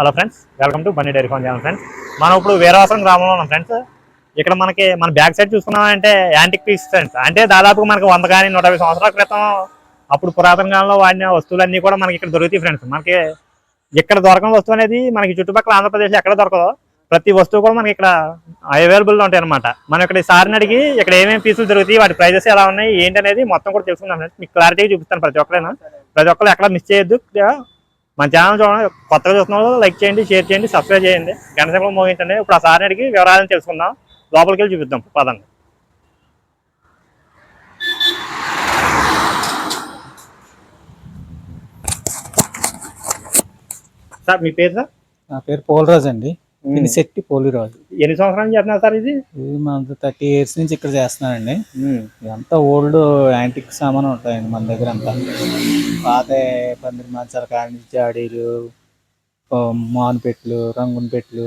Hello friends, welcome to Bunny dairy farm channel. Friends, మనం ఇప్పుడు వీరవాసరం గ్రామంలో ఉన్నాం. ఫ్రెండ్స్, ఇక్కడ మన బ్యాక్ సైడ్ చూసుకున్నామంటే యాంటిక్ పీస్ ఫ్రెండ్స్. అంటే దాదాపు మనకి 100 కానీ 150 సంవత్సరాల క్రితం అప్పుడు పురాతన కాలంలో వాడిన వస్తువులన్నీ కూడా మనకి ఇక్కడ దొరుకుతాయి. ఫ్రెండ్స్, మనకి ఇక్కడ దొరకని వస్తువు అనేది మనకి చుట్టుపక్కల ఆంధ్రప్రదేశ్లో ఎక్కడ దొరకదో ప్రతి వస్తువు కూడా మనకి ఇక్కడ అవైలబుల్గా ఉంటాయి అనమాట. మనం ఇక్కడ సార్ని అడిగి ఇక్కడ ఏమేమి పీసులు దొరుకుతాయి, వాటి ప్రైజెస్ ఎలా ఉన్నాయి, ఏంటి అనేది మొత్తం కూడా తెలుసుకుందాం. ఫ్రెండ్స్, మీకు క్లారిటీగా చూపిస్తాను. ప్రతి ఒక్కరు ఎక్కడ మిస్ చేయొద్దు. మన ఛానల్ చూడండి, కొత్తగా చూస్తున్న వాళ్ళు లైక్ చేయండి, షేర్ చేయండి, సబ్స్క్రైబ్ చేయండి, గంట సేపట్లో మోగించండి. ఇప్పుడు ఆ సార్ని అడిగి వివరాలను తెలుసుకుందాం. లోపలికి వెళ్ళి చూపిద్దాం పదండి. సార్, మీ పేరు? సార్, నా పేరు పోలరాజు అండి. పినిశెట్టి పోలిరాజు. ఎన్ని సంవత్సరాలు చేస్తున్నారు సార్? ఇది మన 30 years నుంచి ఇక్కడ చేస్తున్నానండి. ఇదంతా ఓల్డ్ యాంటిక్ సామాన్ ఉంటాయండి మన దగ్గర. అంతా పాత పందిరి మంచాలు కానీ, జాడీలు, మానుపెట్లు, రంగుని పెట్లు,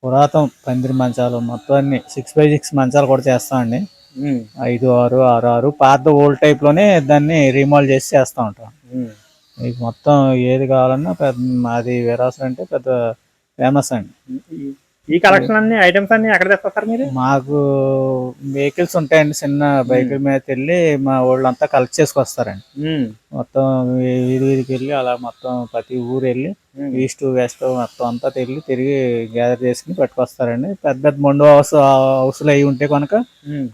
పురాతన పందిరి మంచాలు మొత్తం అన్ని 6x6 మంచాలు కూడా చేస్తామండి. 5, 6, 6, 6 పాత ఓల్డ్ టైప్ లోనే దాన్ని రీమాల్ చేసి చేస్తూ ఉంటాం. మీకు మొత్తం ఏది కావాలన్నా మాది వీరవాసరం అంటే పెద్ద ఫేమస్ అండి. ఈ కలెక్షన్ అన్ని ఐటమ్స్ అన్ని ఎక్కడ తెస్తారు మీరు? మాకు వెహికల్స్ ఉంటాయండి. చిన్న బైకుల మీద వెళ్ళి మా వాళ్ళు అంతా కలెక్ట్ చేసుకొస్తారండి. మొత్తం వీధికి వెళ్ళి అలా మొత్తం ప్రతి ఊరు వెళ్ళి ఈస్ట్ వెస్ట్ మొత్తం అంతా తిరిగి గ్యాదర్ చేసుకుని పట్టుకొస్తారండి. పెద్ద మొండు హౌస్లు అవి ఉంటే కనుక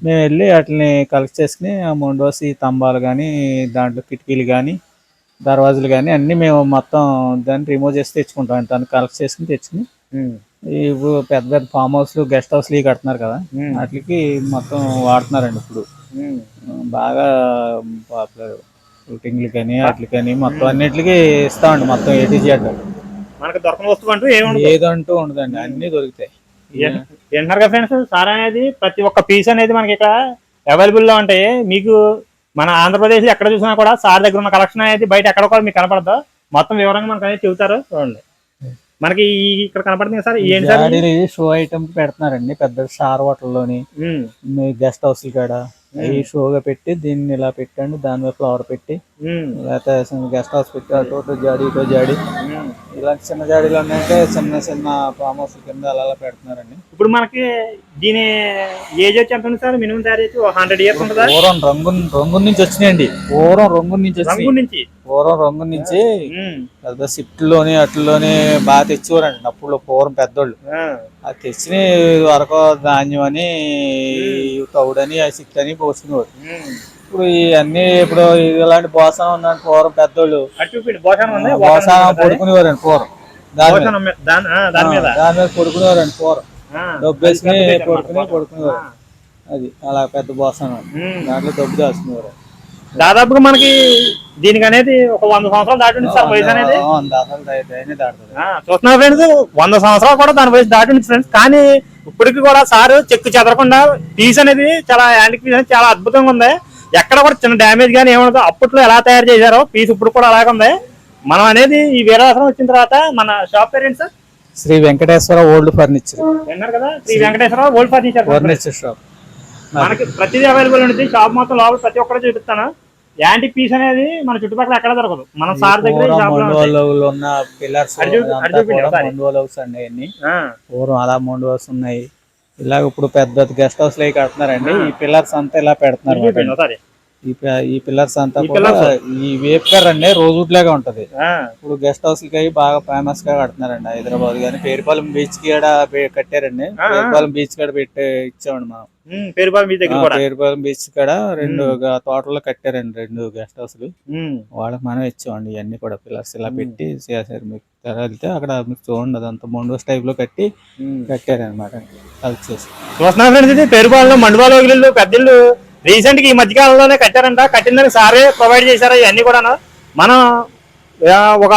మేము వెళ్ళి వాటిని కలెక్ట్ చేసుకుని ఆ మొండు హౌస్ స్తంభాలు కానీ, దాంట్లో కిటికీలు కానీ, దర్వాజులు కానీ అన్ని మేము మొత్తం దాన్ని రిమూవ్ చేసి తెచ్చుకుంటాం. దాన్ని కలెక్ట్ చేసుకుని తెచ్చుకుని ఇప్పుడు పెద్ద పెద్ద ఫామ్ హౌస్లు, గెస్ట్ హౌస్లు కడుతున్నారు కదా, వాటికి మొత్తం వాడుతున్నారండి. ఇప్పుడు బాగా పాపులర్ షూటింగ్లు కానీ వాటికి కానీ మొత్తం అన్నిటికీ ఇస్తామండి. మొత్తం ATZ మనకు దొరకని వస్తువు అంటూ ఏదంటూ ఉండదండి, అన్ని దొరుకుతాయి. ఏంటారు కదా ఫ్రెండ్స్, సార్ అనేది ప్రతి ఒక్క పీస్ అనేది మనకి ఇక్కడ అవైలబుల్ లో ఉంటాయి. మీకు మన ఆంధ్రప్రదేశ్ ఎక్కడ చూసినా కూడా సార్ దగ్గర ఉన్న కలెక్షన్ అనేది బయట ఎక్కడ కూడా మీకు కనపడదు. మొత్తం వివరంగా మనకు అనేది చెబుతారు. చూడండి, మనకి ఇక్కడ కనపడుతుంది సార్. షో ఐటమ్ పెడుతున్నారండి పెద్ద స్టార్ హోటల్లోని, గెస్ట్ హౌస్ కాడ ఈ షోగా పెట్టి దీన్ని ఇలా పెట్టండి, దాని మీద ఫ్లవర్ పెట్టి, లేకపోతే గెస్ట్ హౌస్ పెట్టి అటు జాడీ ఇటో జాడీ, ఇలాంటి చిన్న జాడీలు ఉన్నాయంటే చిన్న చిన్న ఫామ్ హౌస్ కింద అలా పెడుతున్నారండి. ఇప్పుడు మనకి దీని ఏజ్ వచ్చి ఎంత ఉంది సార్? మినిమం తయారు చేసి 100 years ఉంటుందా? పూర్వం రంగు నుంచి వచ్చినాయండి. పూర్వం రంగు నుంచి పెద్ద షిఫ్ట్ లోని అట్లలోని బాగా తెచ్చేవారండి అప్పుడు పూర్వం పెద్దోళ్ళు. అది తెచ్చిన వరకు ధాన్యం అని, తౌడని, షిఫ్ట్ అని పోసుకునేవారు. ఇప్పుడు ఇవన్నీ ఇప్పుడు ఇలాంటి బోసానం ఉందండి. పూర్వం పెద్దోళ్ళు బోసానం పడుకునేవారండి. పూర్వం దాని మీద పడుకునేవారండి. పూర్వం డబ్బు వేసుకుని పడుకునేవారు. అది అలా పెద్ద బోసానం, దాంట్లో డబ్బు దాచుకునేవారు. దాదాపుగా మనకి దీనికి అనేది ఒక 100 సంవత్సరాలు దాటి సార్ వయసు అనేది. చూస్తున్నారు ఫ్రెండ్స్, 100 సంవత్సరాలు కూడా దాని వయసు దాటి ఫ్రెండ్స్. కానీ ఇప్పటికి కూడా సార్ చెక్కు చెదరకుండా పీస్ అనేది చాలా యాంటిక్ పీస్ అనేది చాలా అద్భుతంగా ఉంది. ఎక్కడ కూడా చిన్న డ్యామేజ్ కానీ ఏమన్నా అప్పట్లో ఎలా తయారు చేశారో పీస్ ఇప్పుడు కూడా అలాగే ఉంది. మనం అనేది ఈ వీరవాసరం వచ్చిన తర్వాత మన షాప్ పేరు ఏంటి sir? Shri Venkateswara old furniture. విన్నారు కదా, Shri Venkateswara old furniture shop. మనకి ప్రతిదీ అవైలబుల్ ఉంటుంది. షాప్ మొత్తం లోపల ప్రతి ఒక్కరు చూపిస్తాను. యాంటిక్ పీస్ అనేది మన చుట్టుపక్కల ఎక్కడ దొరకదు. మన సార్ దగ్గర ఉన్న పిల్లర్స్ అండి, పూర్వం అలా మొండు హౌస్ ఉన్నాయి. ఇలాగ ఇప్పుడు పెద్ద గెస్ట్ హౌస్ లో కడుతున్నారండి. ఈ పిల్లర్స్ అంతా ఇలా పెడుతున్నారు. ఈ పిల్లర్స్ అంతా కూడా ఈ వేపుకర్ అండి, రోజులాగా ఉంటది. ఇప్పుడు గెస్ట్ హౌస్ కి బాగా ఫేమస్ గా కడుతున్నారండి. హైదరాబాద్ గానీ పేరుపాలెం బీచ్ కి కట్టారండి. పేరుపాలెం బీచ్ కాడ పెట్టి ఇచ్చామండి మనం. పేరుపాలెం బీచ్ కాడ 2 తోటల్లో కట్టారండి, 2 గెస్ట్ హౌస్లు. వాళ్ళకి మనం ఇచ్చామండి. ఇవన్నీ కూడా పిల్లర్స్ ఇలా పెట్టి చేశారు. మీకు వెళ్తే అక్కడ మీకు చూడండి, అదంతా మొండోస్ టైప్ లో కట్టారనమాట. కలిసి చేసి చూస్తున్నా పేరుపాలెంలో మండువాళ్ళు పెద్దలు రీసెంట్ గా ఈ మధ్యకాలంలోనే కట్టారంట. కట్టిందని సారే ప్రొవైడ్ చేశారు. ఇవన్నీ కూడా మనం ఒక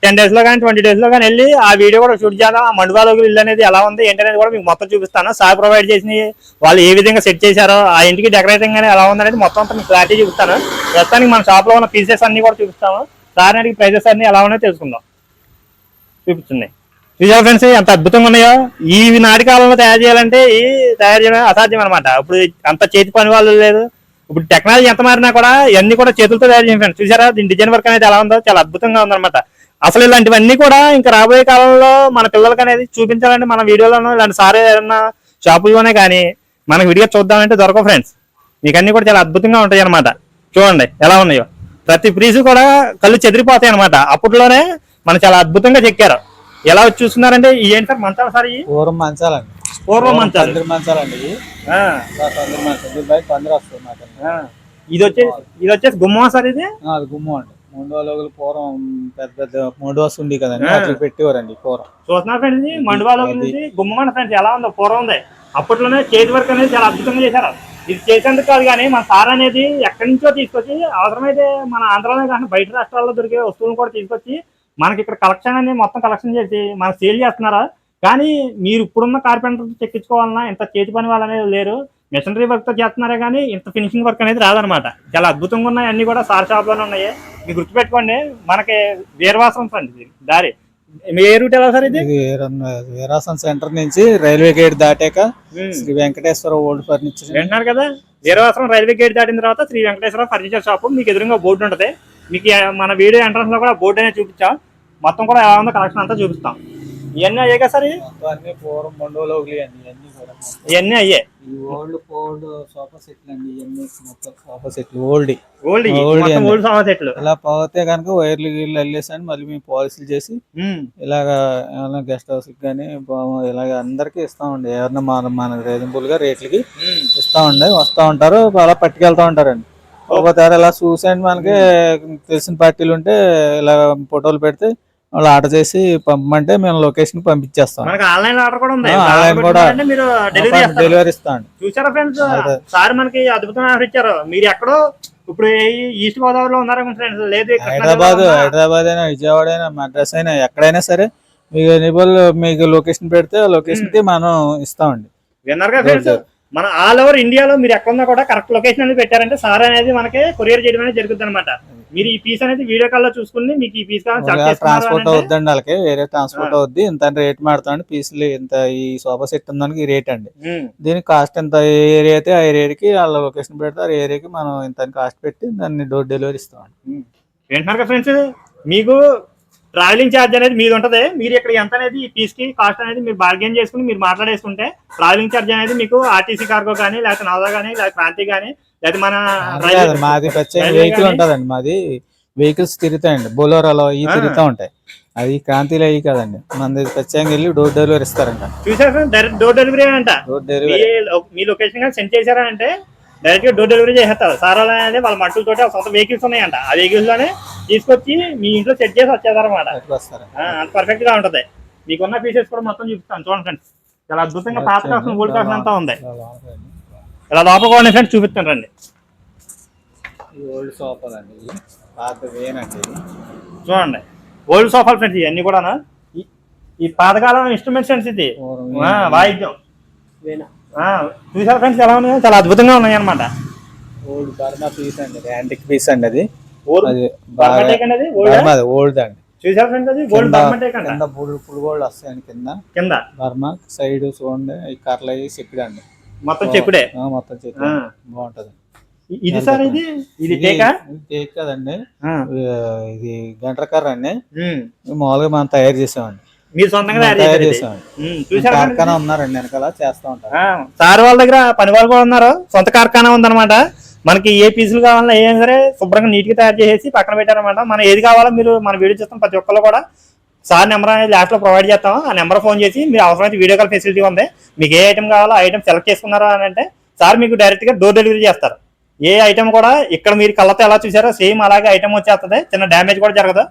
10 days లో కానీ 20 days లో కానీ వెళ్ళి ఆ వీడియో కూడా షూట్ చేద్దాం. ఆ మండువాలోకి ఇల్లు అనేది ఎలా ఉంది ఏంటనేది కూడా మీకు మొత్తం చూపిస్తాను. సార్ ప్రొవైడ్ చేసి వాళ్ళు ఏ విధంగా సెట్ చేశారో, ఆ ఇంటికి డెకరేటింగ్ అనేది ఎలా ఉంది అనేది మొత్తం అంతా మీకు క్లారిటీ చూపిస్తాను. ప్రస్తుతానికి మన షాప్ లో ఉన్న పీసెస్ అన్ని కూడా చూపిస్తాము. సార్ అడిగి ప్రైజెస్ అన్ని ఎలా ఉన్నాయో తెలుసుకుందాం. చూపిస్తుంది చూసారు ఫ్రెండ్స్, ఎంత అద్భుతంగా ఉన్నాయో. ఈ నాటి కాలంలో తయారు చేయాలంటే తయారు చేయడం అసాధ్యం అనమాట. ఇప్పుడు అంత చేతి పని వాళ్ళు లేదు. ఇప్పుడు టెక్నాలజీ ఎంత మారినా కూడా ఇవన్నీ కూడా చేతులతో తయారు చేయండి ఫ్రెండ్స్. చూసారా దీని డిజైన్ వర్క్ అనేది ఎలా ఉందో, చాలా అద్భుతంగా ఉందన్నమాట. అసలు ఇలాంటివన్నీ కూడా ఇంకా రాబోయే కాలంలో మన పిల్లలకి అనేది చూపించాలంటే మన వీడియోలోనూ ఇలాంటి సార్ ఏదన్నా షాపుల్లోనే కానీ మనకి విడిగా చూద్దామంటే దొరకవు ఫ్రెండ్స్. మీకు అన్ని కూడా చాలా అద్భుతంగా ఉంటాయి అనమాట. చూడండి ఎలా ఉన్నాయో, ప్రతి పీసు కూడా కళ్ళు చెదిరిపోతాయి అనమాట. అప్పట్లోనే మనం చాలా అద్భుతంగా చెక్కారు. ఎలా వచ్చి చూస్తున్నారంటే ఏంటి సార్ మంచాలు సార్? ఇవి పూర్వం మంచాలండి. పూర్వం మంచాలు, పందిరి మంచాలండి. ఇవి పందిరి మంచాలు, బయట పందిరి వస్తుంది మాట. ఇది వచ్చేసి గుమ్మం సార్. ఇది అది గుమ్మం అండి. మండువాలోగులు పూర్వం పెద్ద పెద్ద మండువాసు ఉంది కదండి, అట్లా పెట్టేవారండి పూర్వం. చూస్తున్నారు ఫ్రెండ్స్, ఇది మండువాలోగులు గుమ్మం అండి ఫ్రెండ్స్. ఎలా ఉందో పూర్వం ఉంది. అప్పట్లోనే చేతి వర్క్ అనేది చాలా అద్భుతంగా చేశారు. ఇది చేసేందుకు కాదు కానీ మన సార్ అనేది ఎక్కడి నుంచో తీసుకొచ్చి అవసరమైతే మన ఆంధ్రాలో కానీ బయట రాష్ట్రాల్లో దొరికే వస్తువులను కూడా తీసుకొచ్చి మనకి ఇక్కడ కలెక్షన్ అనేది మొత్తం కలెక్షన్ చేసి మనకు సేల్ చేస్తున్నారా. కానీ మీరు ఇప్పుడున్న కార్పెంటర్ చెక్కించుకోవాలన్నా ఇంత చేతి పని వాళ్ళు అనేది లేరు. మెషినరీ వర్క్ తో చేస్తున్నారే కానీ ఇంత ఫినిషింగ్ వర్క్ అనేది రాదనమాట. చాలా అద్భుతంగా ఉన్నాయి. అన్ని కూడా సార్ షాప్ లోనే ఉన్నాయి. మీరు గుర్తుపెట్టుకోండి, మనకి వీరవాసం ఫ్రెండ్స్ దారి. ఏ రూట్ ఎలా సార్? ఇది వీరాసం సెంటర్ నుంచి రైల్వే గేట్ దాటాక శ్రీ వెంకటేశ్వర ఓల్డ్ ఫర్నిచర్ వింటున్నారు కదా. వీరవాసం రైల్వే గేట్ దాటిన తర్వాత శ్రీ వెంకటేశ్వర ఫర్నిచర్ షాప్ మీకు ఎదురుగా బోర్డు ఉంటుంది. మీకు మన వీడియో ఎంట్రన్స్ లో కూడా బోర్డు అనేది చూపించాం. మొత్తం కూడా ఎలా ఉందో కలెక్షన్ అంతా చూపిస్తాం. ఇవన్నీ అయ్యే కదా సార్? అన్ని పూర్వం మండోలోగులు ఇవన్నీ కూడా ఇవన్నీ అయ్యే. ఓల్డ్ సోఫా సెట్లు అండి. ఇవన్నీ మొత్తం సోఫా సెట్లు ఓల్డ్ సోఫా సెట్లు. ఇలా పోతే కనుక వైర్లు గీర్లు వెళ్ళేసాను మళ్ళీ మేము పాలసీలు చేసి ఇలాగా ఏమైనా గెస్ట్ హౌస్ కానీ ఇలాగ అందరికి ఇస్తామండి. ఎవరన్నా మన రీజనబుల్ గా రేట్లకి ఇస్తామండి. వస్తా ఉంటారు, అలా పట్టుకెళ్తా ఉంటారండి. ఒకసారి ఇలా చూసండి, మనకి తెలిసిన పార్టీలు ఉంటే ఇలా ఫోటోలు పెడితే వాళ్ళు ఆర్డర్ చేసి పంపమంటే మేము లొకేషన్ పంపించేస్తాం. ఆన్లైన్ ఆర్డర్ కూడా ఉంది. ఆన్లైన్ కూడా డెలివరీ ఇస్తాం. చూసారా ఫ్రెండ్స్, సార్ మనకి అద్భుతంగా ఆఫర్ ఇచ్చారు. మీరు ఎక్కడో ఇప్పుడు ఈస్ట్ గోదావరిలో ఉన్నారా ఫ్రెండ్స్? లేదు హైదరాబాద్ అయినా విజయవాడ అయినా మద్రాస్ అయినా ఎక్కడైనా సరే మీకు లొకేషన్ పెడితే లొకేషన్ కి మనం ఇస్తామండి. విన్నారు కదా ఫ్రెండ్స్, మన ఆల్ ఓవర్ ఇండియాలో మీరు ఎక్కడున్నా కూడా కరెక్ట్ లొకేషన్ అనేది పెట్టారంటే సార్ అనేది మనకి కొరియర్ చేయడం అనేది జరుగుతుంది అనమాట. మీరు ఈ పీస్ అనేది వీడియో కాల్ లో చూసుకుని మీకు ఈ పీస్ ట్రాన్స్పోర్ట్ అవుద్దండి. వాళ్ళకి వేరే ట్రాన్స్పోర్ట్ అవుద్ది. ఇంత రేట్ మాడతాండి పీసులు. ఇంత ఈ సోఫా సెట్ ఉందానికి రేట్ అండి. దీనికి కాస్ట్ ఎంత ఏరియా అయితే ఆ ఏరియాకి వాళ్ళ లొకేషన్ పెడితే ఆ ఏరియాకి మనం ఇంత కాస్ట్ పెట్టి దాన్ని డోర్ డెలివరీ ఇస్తామండి. ఏంటన్నారు కదా ఫ్రెండ్స్, మీకు ట్రావెలింగ్ ఛార్జ్ అనేది మీది ఉంటది. మీరు ఇక్కడ ఎంత అనేది ఈ పీస్ కి కాస్ట్ అనేది మీరు బార్గెన్ చేసుకుని మీరు మాట్లాడేసుకుంటే ట్రావెలింగ్ ఛార్జ్ అనేది మీకు ఆర్టీసీ కార్గో కానీ లేకపోతే నవదా కానీ లేకపోతే క్రాంతి కానీ లేకపోతే మన మాది ప్రత్యేక వెహికల్ ఉంటదండి. మాది వెహికల్స్ తిరుగుతాయండి. బొలోరాలో ఇవి తిరుగుతూ ఉంటాయి. అది క్రాంతిలో అయ్యి కదండి. మన ప్రత్యేకంగా వెళ్ళి డోర్ డెలివరీ ఇస్తారంట. చూసారు, డైరెక్ట్ డోర్ డెలివరీ అంట. డోర్ డెలివరీ మీ లొకేషన్ సెండ్ చేశారంటే డైరెక్ట్ గా డోర్ డెలివరీ చేస్తారు. సార్ అనేది వాళ్ళ మట్టులతో సొంత వెహికల్స్ ఉన్నాయంట. ఆ వెహికల్స్ లోనే తీసుకొచ్చి మీ ఇంట్లో సెట్ చేసి వచ్చేసారన్నమాట. అంత పర్ఫెక్ట్ గా ఉంటది. మీకున్న పీసెస్ కూడా మొత్తం చూపిస్తాను చూడండి ఫ్రెండ్స్. చాలా అద్భుతంగా పాత కాసం ఓల్డ్ కాసం అంతా ఉంది. ఇలా లోపల ఫ్రెండ్స్ చూపిస్తాను రండి. ఓల్డ్ సోఫాలు అండి, చూడండి ఓల్డ్ సోఫాలు ఫ్రెండ్స్. ఇవన్నీ కూడా ఈ పాతకాలం ఇన్స్ట్రుమెంట్స్ ఫ్రెండ్స్. ఇది వాయిద్యం చూసారు ఫ్రెండ్స్ ఎలా ఉన్నాయి, చాలా అద్భుతంగా ఉన్నాయి అనమాట. ఓల్డ్ బర్మా పీస్ అండి, యాంటిక్ పీస్ అండి. అది ఓల్డ్ అండి. చూసారు ఫ్రెండ్స్, అది గోల్డ్ బర్మాటేక్ అండి. కింద ఫుల్ గోల్డ్ వస్తాయండి. కింద బర్మా సైడ్ చూడండి, ఈ కర్ల చెక్కుడు అండి. మొత్తం చెక్కుడే, మొత్తం చెక్కుడు బాగుంటది. ఇది సార్ ఇది టేక్ కదండి. ఇది గంటల కర్ర అండి. మామూలుగా మనం తయారు చేసామండి. మీరు సొంతంగా తయారు చేసామండి. కార్ఖానా ఉన్నారండి వెనకాల చేస్తా ఉంటారు. సార్ వాళ్ళ దగ్గర పని వాళ్ళు కూడా ఉన్నారు. సొంత కార్ఖానా ఉందన్నమాట. మనకి ఏ పీసులు కావాలన్నా ఏం సరే శుభ్రంగా నీట్ గా తయారు చేసి పక్కన పెట్టారనమాట. మనం ఏది కావాలో మీరు మన వీడియో చూస్తాం ప్రతి ఒక్కరు కూడా సార్ నెంబర్ అనేది లాస్ట్ లో ప్రొవైడ్ చేస్తాం. ఆ నెంబర్ ఫోన్ చేసి మీరు అవసరమైతే వీడియో కాల్ ఫెసిలిటీ ఉంది. మీకు ఏ ఐటమ్ కావాలో ఆ ఐటమ్ సెలెక్ట్ చేసుకున్నారా అని అంటే సార్ మీకు డైరెక్ట్ గా డోర్ డెలివరీ చేస్తారు. ఏ ఐటమ్ కూడా ఇక్కడ మీరు కళ్ళతో ఎలా చూసారో సేమ్ అలాగే ఐటమ్ వచ్చేస్తుంది. చిన్న డ్యామేజ్ కూడా జరగదు.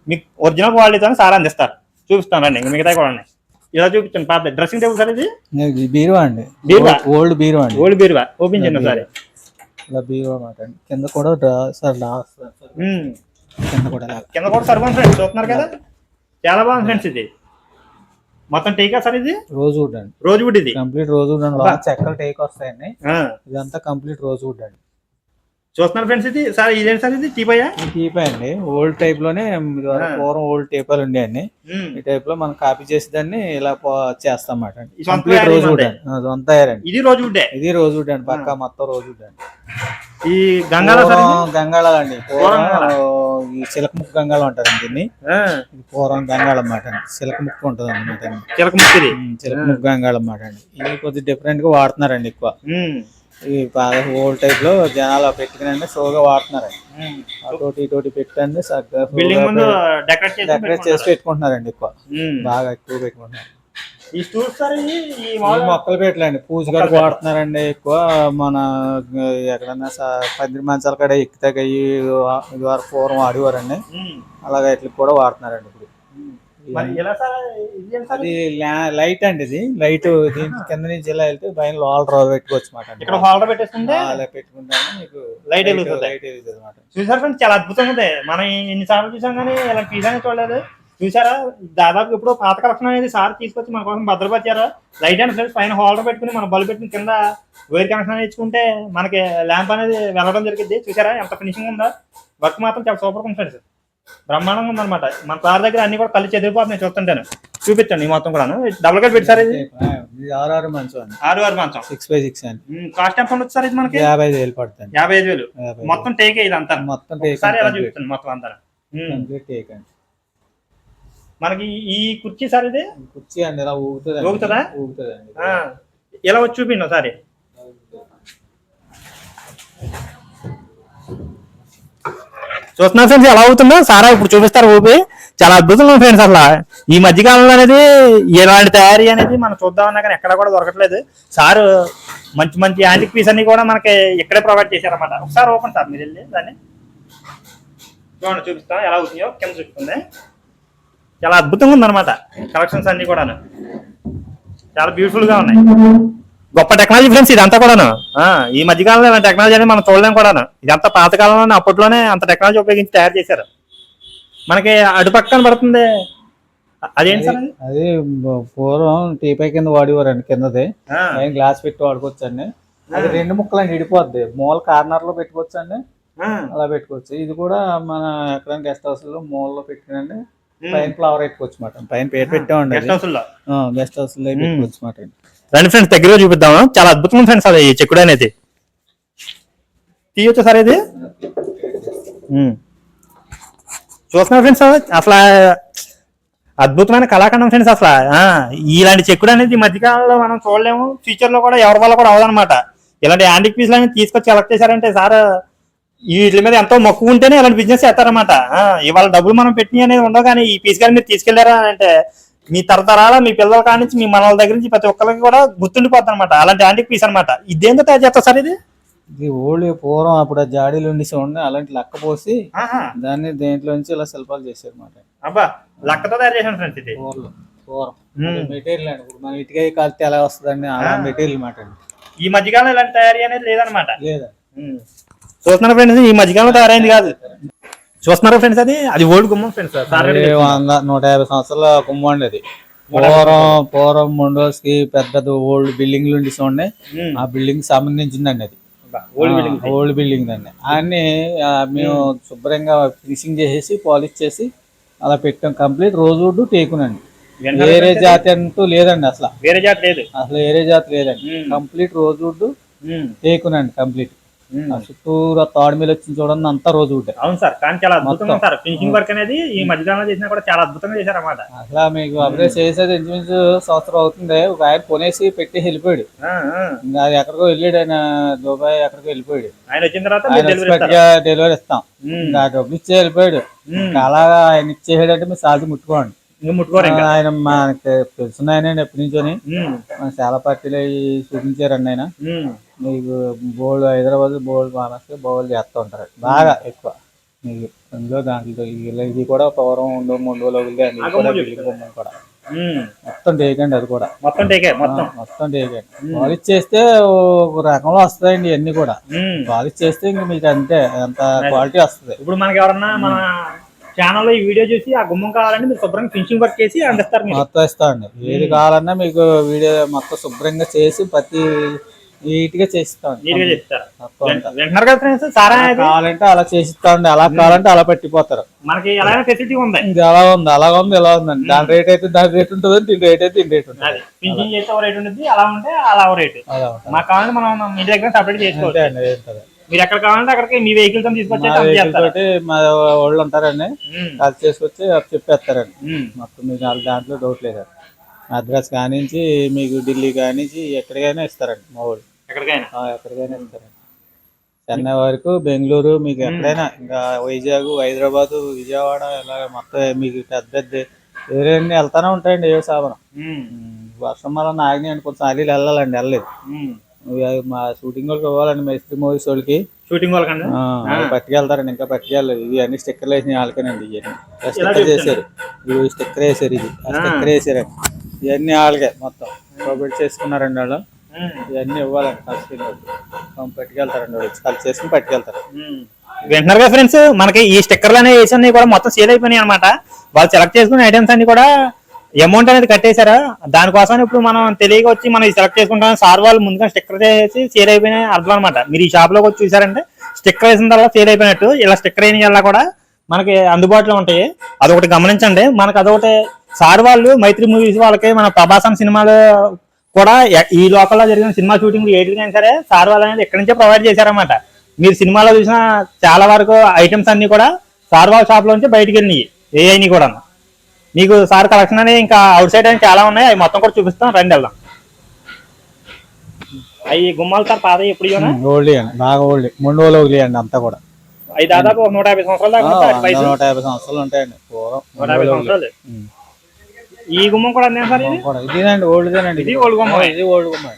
మీకు ఒరిజినల్ క్వాలిటీతో సార్ అందిస్తారు. చూపిస్తానండి ఇంకా మిగతా కూడా ఉన్నాయి. ఇలా చూపించండి. పాత డ్రెస్సింగ్ టేబుల్ సార్. ఇది బీరువా అండి, ఓల్డ్ బీరువా అండి. ఓల్డ్ బీరువా ఓపెన్ చేయండి సార్. ఇలా బీరువా మాట అండి. కింద కూడా కింద కూడా సర్వన్ ఫ్రెండ్స్ చూస్తున్నారు కదా, చాలా బాగుంది ఫ్రెండ్స్. ఇది మొత్తం టేకా సార్. ఇది రోజ్వుడ్ అండి. రోజ్వుడ్ ఇది కంప్లీట్ రోజ్వుడ్ అండి. చెక్కలు టేక్ వస్తాయండి. ఇదంతా కంప్లీట్ రోజ్వుడ్ అండి. చూస్తున్నారు ఫ్రెండ్స్. ఇది సార్ ఇదేంటి సార్? ఇది టీపాయా? టీపాయ్ అండి. ఓల్డ్ టైప్ లోనే పూర్వం ఓల్డ్ టేపాలు ఉండేయండి. ఈ టైప్ లో మనం కాపీ చేసి దాన్ని ఇలా చేస్తాం అన్నమాట. కంప్లీట్ రోజ్వుడ్ అండి. ఇది రోజ్వుడ్. ఇది రోజ్వుడ్ అండి. పక్కా మొత్తం రోజ్వుడ్ అండి. ఈ గంగాళ గంగాళ అండి. ఈ చిలక ముక్కు గంగాళం అంటారండి దీన్ని. ఇది పూర్వం గంగాళం అన్నమాట అండి. చిలక ముక్కు ఉంటుంది అన్నమాట అండి. చిలక ముక్కు చిలక ముక్కు గంగాళం అన్నమాట అండి. ఇది కొద్దిగా డిఫరెంట్ గా వాడుతున్నారండి ఎక్కువ. ఈ బాగా ఓల్డ్ టైప్ లో జనాలు పెట్టుకుని షోగా వాడుతున్నారండి. అటోటి ఇటోటి పెట్టండి డెకరేట్ చేసి పెట్టుకుంటున్నారండి. ఎక్కువ బాగా ఎక్కువ పెట్టుకుంటున్నారు. ఈ స్టూల్స్ మొక్కలు పెట్టలేండి పూజ గారికి వాడుతున్నారండి ఎక్కువ. మన ఎక్కడన్నా పందిరి మంచాల కాడ ఎక్కుతాయి ఇది వరకు పూర్వం ఆడేవారండి. అలాగే ఇట్లా కూడా వాడుతున్నారండి ఇప్పుడు. అది లైట్ అండి. ఇది లైట్ దీని కింద నుంచి ఇలా వెళ్తే పైన లోపల పెట్టుకోవచ్చు అన్నమాట. పెట్టుకుంటే మీకు లైట్ అనమాట. చూసారు ఫ్రెండ్స్, చాలా అద్భుతంగా ఉంది. మనం ఎన్నిసార్లు చూసాం కానీ ఇలా పిజ్జాని చూడలేదు. చూసారా, దాదాపు ఇప్పుడు పాత కలెక్షన్ అనేది సార్ తీసుకొచ్చి మన కోసం భద్రపరిచారు. లైట్ అండ్ ఫ్రెండ్స్ పైన హోల్డర్ పెట్టుకుని మనం బల్బ్ పెట్టుకుని కింద వైర్ కనెక్షన్ అనేది ఇచ్చుకుంటే మనకి ల్యాంప్ అనేది వెళ్ళడం జరిగింది. చూసారా ఎంత ఫినిషింగ్ ఉందో. వర్క్ మాత్రం చాలా సూపర్ ఉంది ఫ్రెండ్స్, బ్రహ్మాండంగా ఉందన్నమాట. మన సార్ దగ్గర అన్ని కూడా కళ్ళు చెదిరిపోతున్నాయి చూస్తుంటాను. చూపించండి ఈ మొత్తం కూడా. డబుల్ కట్ పెట్టి సార్ ఇది 6 మంచం 6x6 అండి. కాస్ట్ ఎంత ఉండొచ్చు సార్ ఇది మనకి? 55,000 పడుతుంది. 55,000 మొత్తం టేకే ఇది అంతా. మొత్తం ఎలా చూపిస్తుంది మొత్తం అంతా టేక్ అండి. మనకి ఈ కుర్చీ సార్ ఇది కుర్చీ అండి ఇలా ఊగుతుందా? ఎలా వచ్చి చూపిండి ఒకసారి. చూస్తున్నా ఫ్రెండ్స్ ఎలా అవుతుందో సారా ఇప్పుడు చూపిస్తారు ఊపి. చాలా అద్భుతంగా ఫ్రెండ్స్. అసలు ఈ మధ్యకాలంలో అనేది ఇలాంటి తయారీ అనేది మనం చూద్దామన్నా కానీ ఎక్కడ కూడా దొరకట్లేదు. సారు మంచి మంచి యాంటిక్ పీస్ అన్ని కూడా మనకి ఇక్కడే ప్రొవైడ్ చేశారన్నమాట. ఒకసారి ఓపెన్ సార్ మీరు వెళ్ళి దాన్ని చూడండి, చూపిస్తాం ఎలా అవుతుందో. కింద చూపిస్తుంది. చాలా అద్భుతంగా ఉందన్నమాట. కలెక్షన్స్ అన్ని కూడా చాలా బ్యూటిఫుల్ గా ఉన్నాయి. గొప్ప టెక్నాలజీ ఫ్రెండ్స్ ఇదంతా కూడాను. ఈ మధ్యకాలంలో ఇలాంటి టెక్నాలజీ అనేది మనం చూడలేం కూడాను. ఇదంతా పాతకాలంలోనే అప్పట్లోనే అంత టెక్నాలజీ ఉపయోగించి తయారు చేశారు. మనకి అటుపక్కన పడుతుంది అదేంటి సార్? అది పూర్వం టీపై కింద వాడేవారండి. కిందది గ్లాస్ పెట్టి వాడుకోవచ్చు అండి. అది 2 ముక్కలు అండి ఇడిపోద్ది. మూల కార్నర్ లో పెట్టుకోవచ్చు అండి. అలా పెట్టుకోవచ్చు. ఇది కూడా మన ఎక్కడైనా గెస్ట్ హౌస్ లో మూలలో పెట్టుకునండి పైన ఫ్లవర్ పెట్టుకోవచ్చు అన్నమాట. పైన పేరు పెట్టామండి గెస్ట్ హౌస్ లో పెట్టుకోవచ్చు అన్నమాట. రండి ఫ్రెండ్స్ దగ్గర చూపిద్దాము. చాలా అద్భుతమైన ఫ్రెండ్స్ అది చెక్కుడు అనేది. తీయొచ్చు సార్ ఇది. చూస్తున్నారు ఫ్రెండ్స్ అసలు అద్భుతమైన కళాఖండం ఫ్రెండ్స్. అసలు ఇలాంటి చెక్కుడు అనేది ఈ మధ్యకాలంలో మనం చూడలేము. ఫ్యూచర్ లో కూడా ఎవరి వల్ల కూడా అవదనమాట. ఇలాంటి యాంటిక్ పీస్లు అనేది తీసుకొచ్చి సెలెక్ట్ చేశారంటే సార్ వీటి మీద ఎంతో మక్కువ ఉంటేనే ఇలాంటి బిజినెస్ చేస్తారన్నమాట. ఇవాళ డబ్బులు మనం పెట్టిన అనేది ఉండవు, కానీ ఈ పీస్ గారు మీరు తీసుకెళ్లారా అంటే మీ తరతరాల మీ పిల్లల కాడి నుంచి మీ మనల దగ్గర నుంచి ప్రతి ఒక్కరికి కూడా గుర్తుండిపోతుంది అనమాట. అలాంటి యాంటిక్ పీస్ అనమాట. ఇదేంతో తయారు చేస్తారు సార్ ఇది? ఇది ఓల్డ్ పూర్వం అప్పుడు జాడీలు ఉండి చూడండి అలాంటి లక్క పోసి దాన్ని దేంట్లో నుంచి ఇలా శిల్పాలు చేశారు అనమాట. అబ్బా లక్కతో తయారు చేశాను ఫ్రెండ్స్ ఇది. పూర్వం మెటీరియల్ అండి. ఇప్పుడు మన ఇటుక కాలితే ఎలా వస్తుందండి అలా మెటీరియల్ అనమాట. ఈ మధ్యకాలం ఇలాంటి తయారీ అనేది లేదనమాట. లేదా చూస్తున్నారు ఫ్రెండ్స్, ఈ మధ్యకాలంలో తయారైంది కాదు. చూస్తున్నారా ఫ్రెండ్స్, అది ఓల్డ్ గుమ్మం ఫ్రెండ్స్. 150 సంవత్సరాల గుమ్మం అండి అది. పూర్వం ముండోస్ కి పెద్ద ఓల్డ్ బిల్డింగ్లు ఉండి చూడండి. ఆ బిల్డింగ్ సంబంధించిందండి అది. ఓల్డ్ బిల్డింగ్ అండి. అన్ని మేము శుభ్రంగా ఫినిషింగ్ చేసేసి పాలిష్ చేసి అలా పెట్టాం. కంప్లీట్ రోజు టేకునండి. వేరే జాతి అంటూ లేదండి. అసలు వేరే జాతి లేదు. వేరే జాతి లేదండి. కంప్లీట్ రోజు టేకునండి. కంప్లీట్ చుట్టూరా తాడు మీద వచ్చి చూడండి అంతా రోజు ఉంటాయి. అవును సార్, కానీ చాలా అద్భుతంగా సార్ ఫినిషింగ్ వర్క్ అనేది ఈ మధ్యకాలంలో చేసినా కూడా చాలా అద్భుతంగా చేశారన్నమాట. అసలు మీకు అప్డేట్ చేసేది ఇంచుమించు సంవత్సరం అవుతుంది. ఒక ఆయన కొనేసి పెట్టి వెళ్ళిపోయాడు. ఇంకా అది ఎక్కడికో వెళ్ళాడు ఆయన, దుబాయ్ ఎక్కడికో వెళ్ళిపోయాడు. ఆయన వచ్చిన తర్వాత డెలివరీ ఇస్తాం డబ్బులు ఇచ్చే వెళ్ళిపోయాడు. అలాగా ఆయన ఇచ్చేసాడంటే మీరు సాల్సి ముట్టుకోండి. ఆయన మనకి తెలుసున్న ఆయన ఎప్పటి నుంచోని చాలా పార్టీలు చూపించారండి. ఆయన మీకు బోల్డ్ హైదరాబాద్ బోల్డ్ మహారాష్ట్ర బోల్డ్ చేస్తూ ఉంటారు బాగా ఎక్కువ. మీకు అందులో దాంట్లో ఇది కూడా పూర్వం 2 రోజులు అన్ని కూడా మొత్తం టేకండి. అది కూడా మొత్తం టేకండి. పాలిష్ చేస్తే ఒక రకంలో వస్తాయండి ఇవన్నీ కూడా. పాలిష్ చేస్తే ఇంక మీకు అంతే అంత క్వాలిటీ వస్తుంది. ఇప్పుడు మనకి ఎవరన్నా మన ఛానల్లో ఈ వీడియో చూసి ఆ గుమ్మం కావాలంటే మీరు శుభ్రంగా ఫినిషింగ్ వర్క్ చేసి అందిస్తారు. మొత్తం ఇస్తామండి. ఏది కావాలన్నా మీకు వీడియో మొత్తం శుభ్రంగా చేసి ప్రతి నీట్ గా చేస్తాం నీట్ గా చేస్తారు. మొత్తం అంతా. వింటున్నారు కదా ఫ్రెండ్స్, సారా అనేది కావాలంటే అలా చేసిస్తామండి, అలా కావాలంటే అలా పట్టిపోతారు. మనకి ఎలా ఫెసిలిటీ ఉంది. ఇది అలా ఉంది, అలా ఉంది, ఇలా ఉందండి. దాని రేట్ అయితే దాని రేట్ ఉంటుంది, దీని రేట్ అయితే దీని రేట్ ఉంటుంది. పింఛన్ చేస్తే ఒక రేట్ ఉంటుంది, అలా ఉంటే అలా ఒక రేటు. మాకు కావాలంటే మనం ఇంటి దగ్గర సపరేట్ చేసుకోవచ్చు. మీరు ఎక్కడ కావాలంటే అక్కడికి మీ వెహికల్ తో తీసుకొచ్చి మా వాళ్ళు ఉంటారండి, అది చేసుకొచ్చి చెప్పేస్తారండి మొత్తం. మీకు దాంట్లో డౌట్ లేదు. మద్రాస్ కానించి మీకు ఢిల్లీ కానించి ఎక్కడికైనా ఇస్తారండి మా వాళ్ళు. ఎక్కడికైనా ఇస్తారండి. చెన్నై వరకు, బెంగళూరు, మీకు ఎక్కడైనా ఇంకా వైజాగ్, హైదరాబాద్, విజయవాడ, ఇలా మొత్తం మీకు పెద్ద పెద్ద ఏరియాన్ని వెళ్తానే ఉంటాయండి. ఏ సాధనం వర్షం వల్ల ఆగినాయండి, కొంచెం అల్లీలు వెళ్ళాలండి, వెళ్ళలేదు. మా షూటింగ్ వాళ్ళకి ఇవ్వాలండి, మైత్రి మూవీస్ వాళ్ళకి షూటింగ్ వాళ్ళకండి పట్టుకెళ్తారండి. ఇంకా పట్టుకెళ్ళలేదు. ఇవి అన్ని స్టిక్కర్లు వేసిన వాళ్ళకేనండి. ఇవన్నీ స్టిక్కర్ చేశారు, ఇవి స్టిక్కర్ వేసారు, ఇది స్టిక్కర్ వేసారండి. ఇవన్నీ వాళ్ళకే మొత్తం ప్రొవైడ్ చేసుకున్నారండి వాళ్ళు. ఇవన్నీ ఇవ్వాలండి ఖర్చు పట్టుకెళ్తారండి, వాళ్ళు ఖర్చు చేసుకుని పట్టుకెళ్తారు. వింటున్నారు కదా ఫ్రెండ్స్, మనకి ఈ స్టిక్కర్లు అనేవి వేసి కూడా మొత్తం సేల్ అయిపోయినాయి అనమాట. వాళ్ళు సెలెక్ట్ చేసుకున్న ఐటమ్స్ అన్ని కూడా అమౌంట్ అనేది కట్టేశారా, దానికోసం ఇప్పుడు మనం తెలియక వచ్చి మనం సెలెక్ట్ చేసుకుంటాం. సార్ వాళ్ళు ముందుగా స్టిక్కర్ చేసి సేల్ అయిపోయిన అర్థం అనమాట. మీరు ఈ షాప్ లోకి వచ్చి చూసారంటే స్టిక్కర్ వేసిన తర్వాత సేల్ అయిపోయినట్టు. ఇలా స్టిక్కర్ వేయడం వల్ల కూడా మనకి అందుబాటులో ఉంటాయి. అదొకటి గమనించండి. మనకు అదొకటి సార్ వాళ్ళు మైత్రి మూవీస్ వాళ్ళకి, మన ప్రభాసం సినిమాలు కూడా ఈ లోకల్లో జరిగిన సినిమా షూటింగ్ ఏటికైనా సరే సార్ వాళ్ళు అనేది ఎక్కడి నుంచే ప్రొవైడ్ చేశారన్నమాట. మీరు సినిమాలో చూసిన చాలా వరకు ఐటమ్స్ అన్ని కూడా సార్ వాళ్ళ షాప్ లో నుంచి బయటకు వెళ్ళినాయి. ఏ అయినాయి కూడా మీకు సార్ కలెక్షన్ అనేది ఇంకా అవుట్ సైడ్ అని చాలా ఉన్నాయి. అవి మొత్తం కూడా చూపిస్తాం, రండి వెళ్దాం. అవి గుమ్మాలు సార్ పాత ఎప్పుడు ఓల్డ్ అండి, బాగా ఓల్డ్, 3 రోజులు ఓల్డ్ అండి అంతా కూడా. అవి దాదాపు 150 సంవత్సరాలు దాకా 150 సంవత్సరాలు ఉంటాయండి. 150 సంవత్సరాలు. ఈ గుమ్మం కూడా అందే సార్, ఇదేనండి ఓల్డ్దేనండి. ఇది ఓల్డ్ గుమ్మం, ఇది ఓల్డ్ గుమ్మం.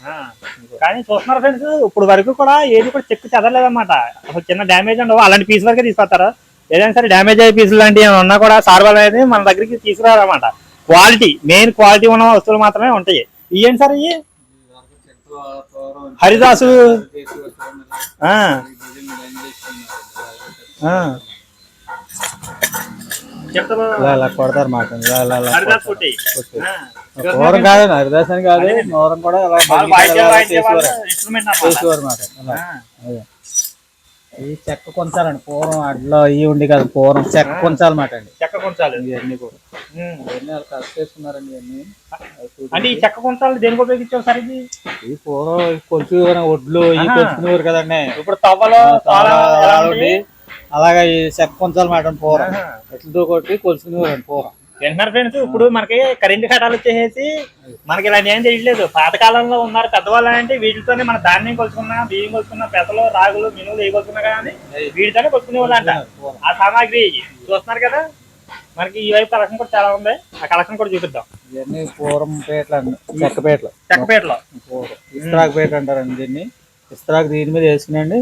కానీ చూస్తున్నారు ఫ్రెండ్స్, ఇప్పుడు వరకు కూడా ఏది కూడా చెక్ చెదరలేదన్నమాట. అసలు చిన్న డ్యామేజ్ ఉండవు. అలాంటి పీస్ వరకే తీసుకొస్తారు. ఏదైనా సరే డ్యామేజ్ అయ్యే పీసులు లాంటివి ఉన్నా కూడా సార్ వాళ్ళు అనేది మన దగ్గరికి తీసుకురారన్నమాట. క్వాలిటీ, మెయిన్ క్వాలిటీ ఉన్న వస్తువులు మాత్రమే ఉంటాయి. ఇవేంటి సార్ ఇవి? హరిదాసు కొడతారు మాట. పూర్వం కాదు, హరిదాస్ అని కాదు, పూర్వం కూడా చేసేవారు మాట. ఈ చెక్క కొంచాలండి. పూర్వం అడ్లో ఇవి ఉండి కాదు, పూర్వం చెక్క కొంచాలన్నమాట అండి. చెక్క కొంచాలి ఇవన్నీ కూడా ఇవన్నీ వాళ్ళు కలిసి చేసుకున్నారండి. ఇవన్నీ అంటే ఈ చెక్క కొంచాలు దేనికి ఉపయోగించారు సార్? ఇది ఈ పూర్వం కొలుసు ఒడ్లు ఇవి కొలుసుకునేవారు కదండి. ఇప్పుడు తవ్వలో అలాగా ఈ చెక్క కొంచాలన్నమాట. పూర్వం ఎట్లతో కొట్టి కొలుసుకునేవారండి పూర్వం. వింటున్నారు ఫ్రెండ్స్, ఇప్పుడు మనకి కరెంటు కట్టాలు వచ్చేసి మనకి ఇలాంటి ఏం తెలియలేదు. పాతకాలంలో ఉన్నారు పెద్దవాళ్ళు అంటే వీటితోనే మన ధాన్యం కొలుసుకున్నా, బియ్యం కొలుసుకున్నా, పెసలు, రాగులు, మినువులు ఏ కొలుసుకున్నా కానీ వీటితోనే కొలుసుకునేవాళ్ళు అంట. ఆ సామాగ్రి చూస్తున్నారు కదా. మనకి ఈ వైపు కలెక్షన్ కూడా చాలా ఉంది, ఆ కలెక్షన్ కూడా చూపిద్దాం. ఇవన్నీ పూర్వం పేటలు అండి, చెక్కపేటలు. చెక్కపేటలో ఇస్త్రాక్ పేట అంటారండి దీన్ని. ఇస్త్రాక్ దీని మీద వేసుకునండి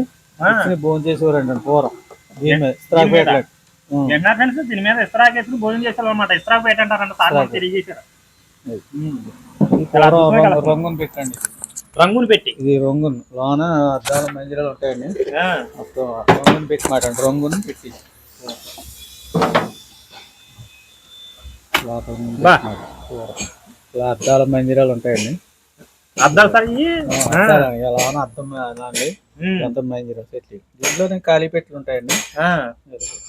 భోజనం చేసేవారండి పూర్వం. దీని మీద ఇస్త్రాక్ పేటలు. ఫ్రెండ్స్, దీని మీద ఇస్త్రాక్ వేసుకుని భోజనం చేస్తారు అనమాట. ఇస్త్రాక్ పేట అంటారంట, సార్ తెలియజేశారు. రంగుని పెట్టండి, రంగుని పెట్టి. ఇది రంగును లోన అద్దాల మందిరాలు ఉంటాయండి. మొత్తం రంగుని పెట్టి మాట అండి. రంగుని పెట్టి అద్దాల మందిరాలు ఉంటాయండి. అద్దాలు సార్ ఎలా అద్దం అండి. ఎంత మందిరం చెట్లు. దీంట్లో ఖాళీ పెట్టెలు ఉంటాయండి.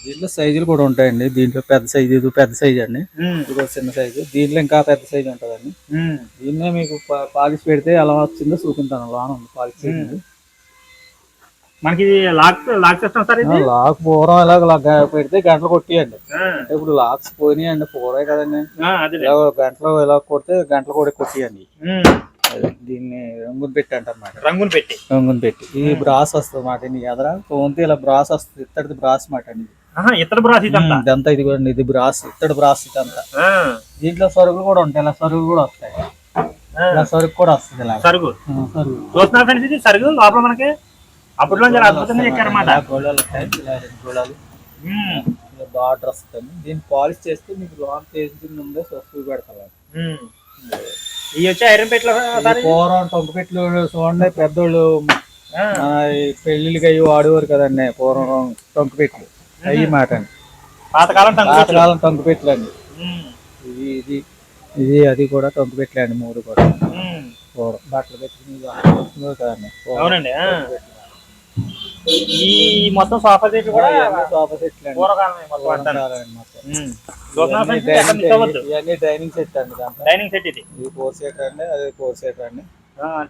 దీంట్లో సైజులు కూడా ఉంటాయండి. దీంట్లో పెద్ద సైజు, ఇది పెద్ద సైజు అండి, ఇది చిన్న సైజు. దీంట్లో ఇంకా పెద్ద సైజు ఉంటుందండి. దీన్నే మీకు పాలిష్ పెడితే ఎలా వచ్చిందో చూపించాను. లోన ఉంది పాలిష్. మనకి లాక్ సిస్టమ్ సార్ ఇది. లాక్ పూర్వం ఇలా పెడితే గంటలు కొట్టియండి. అంటే ఇప్పుడు లాక్స్ పోయినాయండి, పూర్వే కదండి. గంటలు ఇలా కొడితే గంటలు కూడా కొట్టియండి. దీన్ని రంగుని పెట్టి అంటారన్నమాట. రంగుని పెట్టి ఈ బ్రాస్ వస్తుంది అన్నమాట. నీ ఎదర తోంతే ఇలా బ్రాస్ వస్తుంది. ఇత్తడి బ్రాస్ మాట అండి. ఇత్తడి బ్రాస్ ఇదంతా. ఇది కూడా ఇది బ్రాస్, ఇత్తడి బ్రాస్ ఇదంతా. దీంట్లో సరుకులు కూడా ఉంటాయి. ఇలా సరుకులు కూడా వస్తాయి. ఇలా సరుకు కూడా వస్తుంది. ఇలా సరుకు చూస్తున్నా ఫ్రెండ్స్, ఇది సరుకు లోపల మనకి అప్పట్లో అద్భుతంగా చెక్కారన్నమాట. గోళాలు ఉంటాయి, ఇలా గోళాలు బార్డర్ వస్తుంది. దీన్ని పాలిష్ చేస్తే మీకు లోన్ చేసి ముందే సొసైటీ పెడతారు. ఇవి వచ్చి ఐరన్ పెట్లు. పూర్వం టొంక పెట్లు చూడండి, పెద్దోళ్ళు పెళ్లిళ్ళకి అయ్యి వాడేవారు కదండి పూర్వం. టొంక పెట్లు అయ్యి మాట అండి. పాతకాలం టొంక పెట్లు అండి. ఇది ఇది ఇది అది కూడా టొంక పెట్లు అండి. 3 కూడా పూర్వం బట్టలు పెట్టుకుని కదండి. అవునండి. ఈ మొత్తం సోఫా సెట్లు కూడా సోఫా సెట్లు అండి. పూర్వకాలమే మొత్తం అంతా. మొత్తం. ఇవన్నీ డైనింగ్ సెట్ అండి. డైనింగ్ సెట్ ఇది 4 సీటర్ అండి, అది 4 సీటర్ అండి.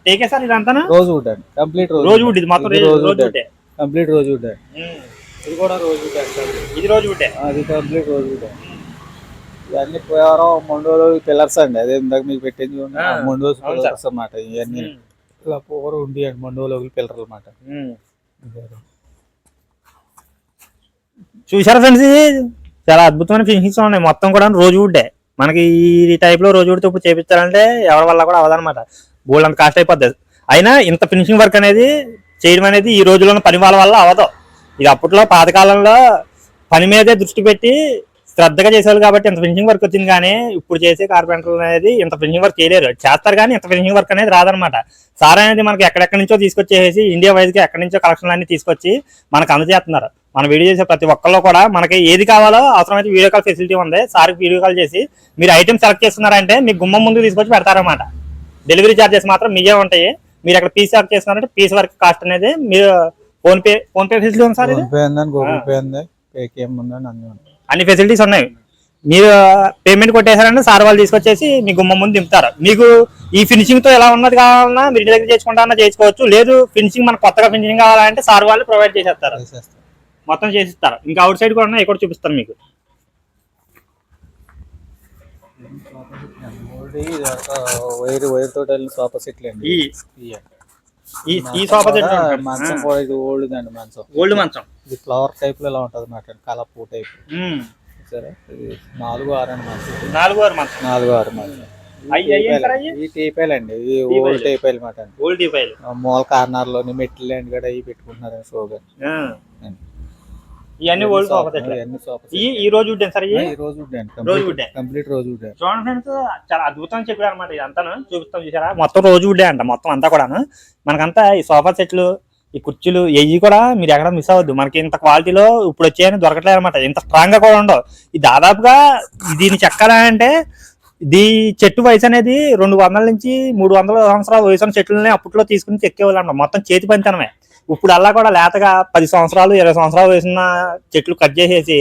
టేకే సార్ ఇదంతా రోజ్ వుడ్ అండి, కంప్లీట్ రోజ్ వుడ్. ఇది మొత్తం rose would, complete rose would అండి. ఇది కూడా రోజ్ వుడ్ అండి. ఇది రోజ్ వుడ్, అది కంప్లీట్ రోజ్ వుడ్ అండి. ఇవన్నీ పూర్వం మండోలు పిల్లర్స్ అండి. అదే ఇందాక మీకు పెట్టింది మండోలు పిల్లర్స్ అన్నమాట. ఇవన్నీ ఇలా పూర్వం ఉండి అండి మండోలు పిల్లర్ అన్నమాట. చూసారా ఫ్రెండ్స్, ఇది చాలా అద్భుతమైన ఫినిషింగ్స్ ఉన్నాయి. మొత్తం కూడా రోజు వుడ్డే. మనకి ఈ టైప్ లో రోజు వుడ్తో ఇప్పుడు చేపించాలంటే ఎవరి వల్ల కూడా అవదనమాట. బోల్డ్ అంత కాస్ట్ అయిపోద్ది. అయినా ఇంత ఫినిషింగ్ వర్క్ అనేది చేయడం అనేది ఈ రోజుల్లో పని వాళ్ళ వల్ల అవదు. ఇది అప్పట్లో పాతకాలంలో పని మీదే దృష్టి పెట్టి శ్రద్ధగా చేసేవాళ్ళు కాబట్టి ఇంత ఫినిషింగ్ వర్క్ వచ్చింది. కానీ ఇప్పుడు చేసే కార్పెంటర్లు అనేది ఇంత ఫినిషింగ్ వర్క్ చేయలేరు. చేస్తారు కానీ ఇంత ఫినిషింగ్ వర్క్ అనేది రాదనమాట. సార్ అనేది మనకి ఎక్కడెక్కడి నుంచో తీసుకొచ్చేసి ఇండియా వైజ్ గా ఎక్కడి నుంచో కలెక్షన్లు అన్ని తీసుకొచ్చి మనకు అందజేస్తున్నారు. మన వీడియో చేసే ప్రతి ఒక్కళ్ళు కూడా మనకి ఏది కావాలో అవసరమైతే వీడియో కాల్ ఫెసిలిటీ ఉంది. సార్కి వీడియో కాల్ చేసి మీరు ఐటమ్ సెలెక్ట్ చేస్తున్నారంటే మీకు గుమ్మం ముందుకు తీసుకొచ్చి పెడతారన్నమాట. డెలివరీ ఛార్జెస్ మాత్రం మీవే ఉంటాయి. మీరు అక్కడ పీస్ సెలెక్ట్ చేస్తున్నారంటే పీస్ వర్క్ కాస్ట్ అనేది మీరు ఫోన్ పే ఫెసిలిటీ ఉంది సార్. అన్ని ఫెసిలిటీస్ ఉన్నాయి. మీరు పేమెంట్ కొట్టేశారంటే సార్ వాళ్ళు తీసుకొచ్చేసి మీ గుమ్మం ముందు దింపుతారు. మీకు ఈ ఫినిషింగ్ తో ఎలా ఉన్నది కావాలన్నా మీరు ఇంటి దగ్గర చేసుకుంటారన్నా చేసుకోవచ్చు. లేదు ఫినిషింగ్ మనకు కొత్తగా ఫినిషింగ్ కావాలంటే సార్ వాళ్ళు ప్రొవైడ్ చేసేస్తారు, మొత్తం చేసిస్తారు. ఇంకా అవుట్ సైడ్ కూడా ఉన్నాయి, ఇక్కడ చూపిస్తారు మీకు. వైర్ తోటి సోఫా సెట్లు అండి. ఈ సోఫా సెట్ మంచం కూడా ఇది ఓల్డ్ అండి. ఓల్డ్ మంచం ఇది ఫ్లవర్ టైప్ లో ఇలా ఉంటది అన్నమాట. కలపూ టైప్. సరే, ఇది 4-6 అండి మంచం. 4-6 మంచం. ఈ టీపాయలు అండి, ఇది ఓల్డ్ టీపాయలు అన్నమాట. ఓల్డ్ టీపాయలు మూల కార్నర్ లోని మెట్లు అండి కూడా అవి పెట్టుకుంటున్నారు షోగా. ఇవన్నీ ఓల్డ్ సోఫా సెట్లు. ఈ రోజు వుడ్ సార్, ఈ రోజు వుడ్ అండి, రోజు వుడ్, కంప్లీట్ రోజు వుడ్. చూడండి ఫ్రెండ్స్, చాలా అద్భుతంగా చెప్పారు అనమాట. ఇదంతా చూపిస్తాం చూసారా, మొత్తం రోజు వుడ్డే అంట. మొత్తం అంతా కూడాను మనకంతా ఈ సోఫా సెట్లు, ఈ కుర్చీలు ఇవి కూడా మీరు ఎక్కడ మిస్ అవ్వద్దు. మనకి ఇంత క్వాలిటీలో ఇప్పుడు వచ్చాయని దొరకట్లేదు అనమాట. ఇంత స్ట్రాంగ్ గా కూడా ఉండవు. ఇది దాదాపుగా దీన్ని చెక్కాలంటే ఇది చెట్టు వయసు అనేది 200 నుంచి 300 సంవత్సరాల వయసు చెట్లని అప్పట్లో తీసుకుని చెక్కేవాళ్ళు అన్నమాట. మొత్తం చేతి పంచనమే. ఇప్పుడు అలా కూడా లేతగా 10 సంవత్సరాలు 20 సంవత్సరాలు వేసిన చెట్లు కట్ చేసేసి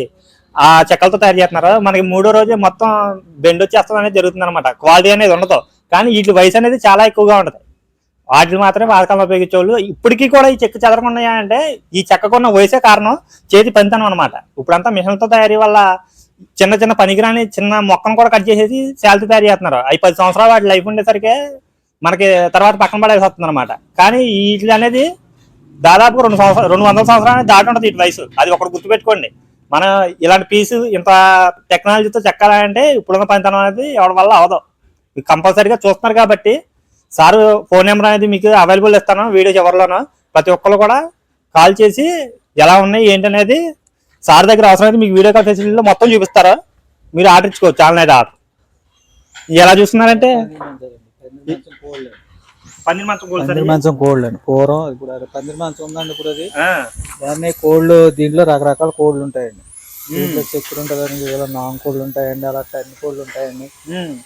ఆ చెక్కలతో తయారు చేస్తున్నారు. మనకి 3వ రోజే మొత్తం బెండ్ వచ్చేస్తుంది అనేది జరుగుతుంది అనమాట. క్వాలిటీ అనేది ఉండదు. కానీ వీటి వయసు అనేది చాలా ఎక్కువగా ఉంటుంది. వాటిని మాత్రమే పాతకాలంలో ఉపయోగించేవాళ్ళు. ఇప్పటికీ కూడా ఈ చెక్క చెదరకుండా అంటే ఈ చెక్కకున్న వయసే కారణం చేతి పనితనం అనమాట. ఇప్పుడంతా మిషన్లతో తయారీ వల్ల చిన్న చిన్న పనికిరాని చిన్న మొక్కను కూడా కట్ చేసేసి శాలతో తయారు చేస్తున్నారు. అవి 10 సంవత్సరాలు వాటి లైఫ్ ఉండేసరికి మనకి తర్వాత పక్కన పడేసి వస్తుంది అనమాట. కానీ వీటి అనేది దాదాపుగా 200 సంవత్సరాలు దాటి ఉంటుంది వీటి వయసు. అది ఒకటి గుర్తుపెట్టుకోండి. మన ఇలాంటి పీసు ఇంత టెక్నాలజీతో చెక్కాలంటే ఇప్పుడున్న పనితనం అనేది ఎవరి వల్ల అవదు. కంపల్సరీగా చూస్తున్నారు కాబట్టి సార్ ఫోన్ నెంబర్ అనేది మీకు అవైలబుల్ ఇస్తాను వీడియో చివరిలోనూ. ప్రతి ఒక్కరు కూడా కాల్ చేసి ఎలా ఉన్నాయి ఏంటనేది సార్ దగ్గర అవసరమైతే మీకు వీడియో కాల్ ఫెసిలిటీలో మొత్తం చూపిస్తారు. మీరు ఆర్డర్ ఇచ్చుకోవచ్చు. చాలా అనేది ఆర్డర్ ఎలా చూస్తున్నారంటే పందిరి మంచం కోల్డ్ అండి. పూర్వం ఇప్పుడు పందిరి మంచం ఉందండి. ఇప్పుడు అది దాన్ని కోళ్ళు, దీంట్లో రకరకాల కోళ్ళు ఉంటాయండి. దీంట్లో చక్కెర ఉంటుందండి, ఇలా నాన్ కోళ్ళు ఉంటాయండి, అలా టెన్ కోళ్ళు ఉంటాయండి.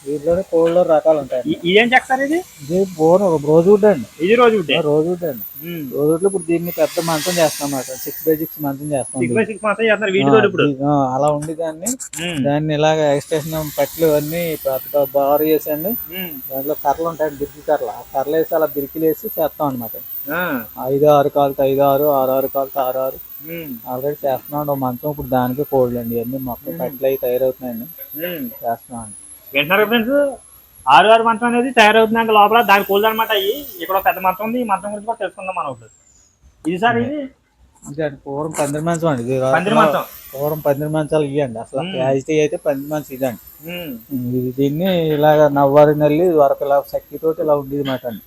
దీంట్లోనే కోళ్ళు రకాలు ఉంటాయండి. ఇదేం చెప్తారు? ఇది పూర్వం రోజు వుడ్ అండి. ఇది రోజు వుడ్ అండి. రోజు వుడ్లో ఇప్పుడు దీన్ని పెద్ద మంచం చేస్తాం అన్నమాట. 6x6 మంచం చేస్తాం. అలా ఉండి దాన్ని ఇలాగ ఎక్స్టెన్షన్ పట్లు అన్ని పెద్ద బారు చేసండి. దాంట్లో కర్రలు ఉంటాయండి, బిరికి కర్రలు. ఆ కర్రలు వేసి అలా బిరికిలు వేసి చేస్తాం అనమాట. 5-6 కాలుతో 5-6, 6-6 కాలుతో 6-6 ఆల్రెడీ చేస్తున్నాం మంచం. ఇప్పుడు దానికి కోళ్ళు అండి. ఇవన్నీ మొత్తం పట్లు అవి తయారవుతున్నాయండి. చేస్తున్నాం. వింటున్నారు ఫ్రెండ్స్, 6-6 మంచం అనేది తయారవుతున్నాక లోపల దాని కోళ్ళు అనమాట. ఇక్కడ పెద్ద మంచం ఉంది. ఈ మంచం గురించి కూడా తెలుసుకుందాం మనం ఇప్పుడు. ఇది సార్ ఇది పూర్వం పందిరి మంచం అండి. ఇది పూర్వం పందిరి మంచాలు ఇవ్వండి. అసలు యాజిటీ అయితే పందిరి మంచం ఇదండి. ఇది దీన్ని ఇలాగ నవ్వారి నల్లి వరకు ఇలా సక్కితోటి ఇలా ఉండేది మాట అండి.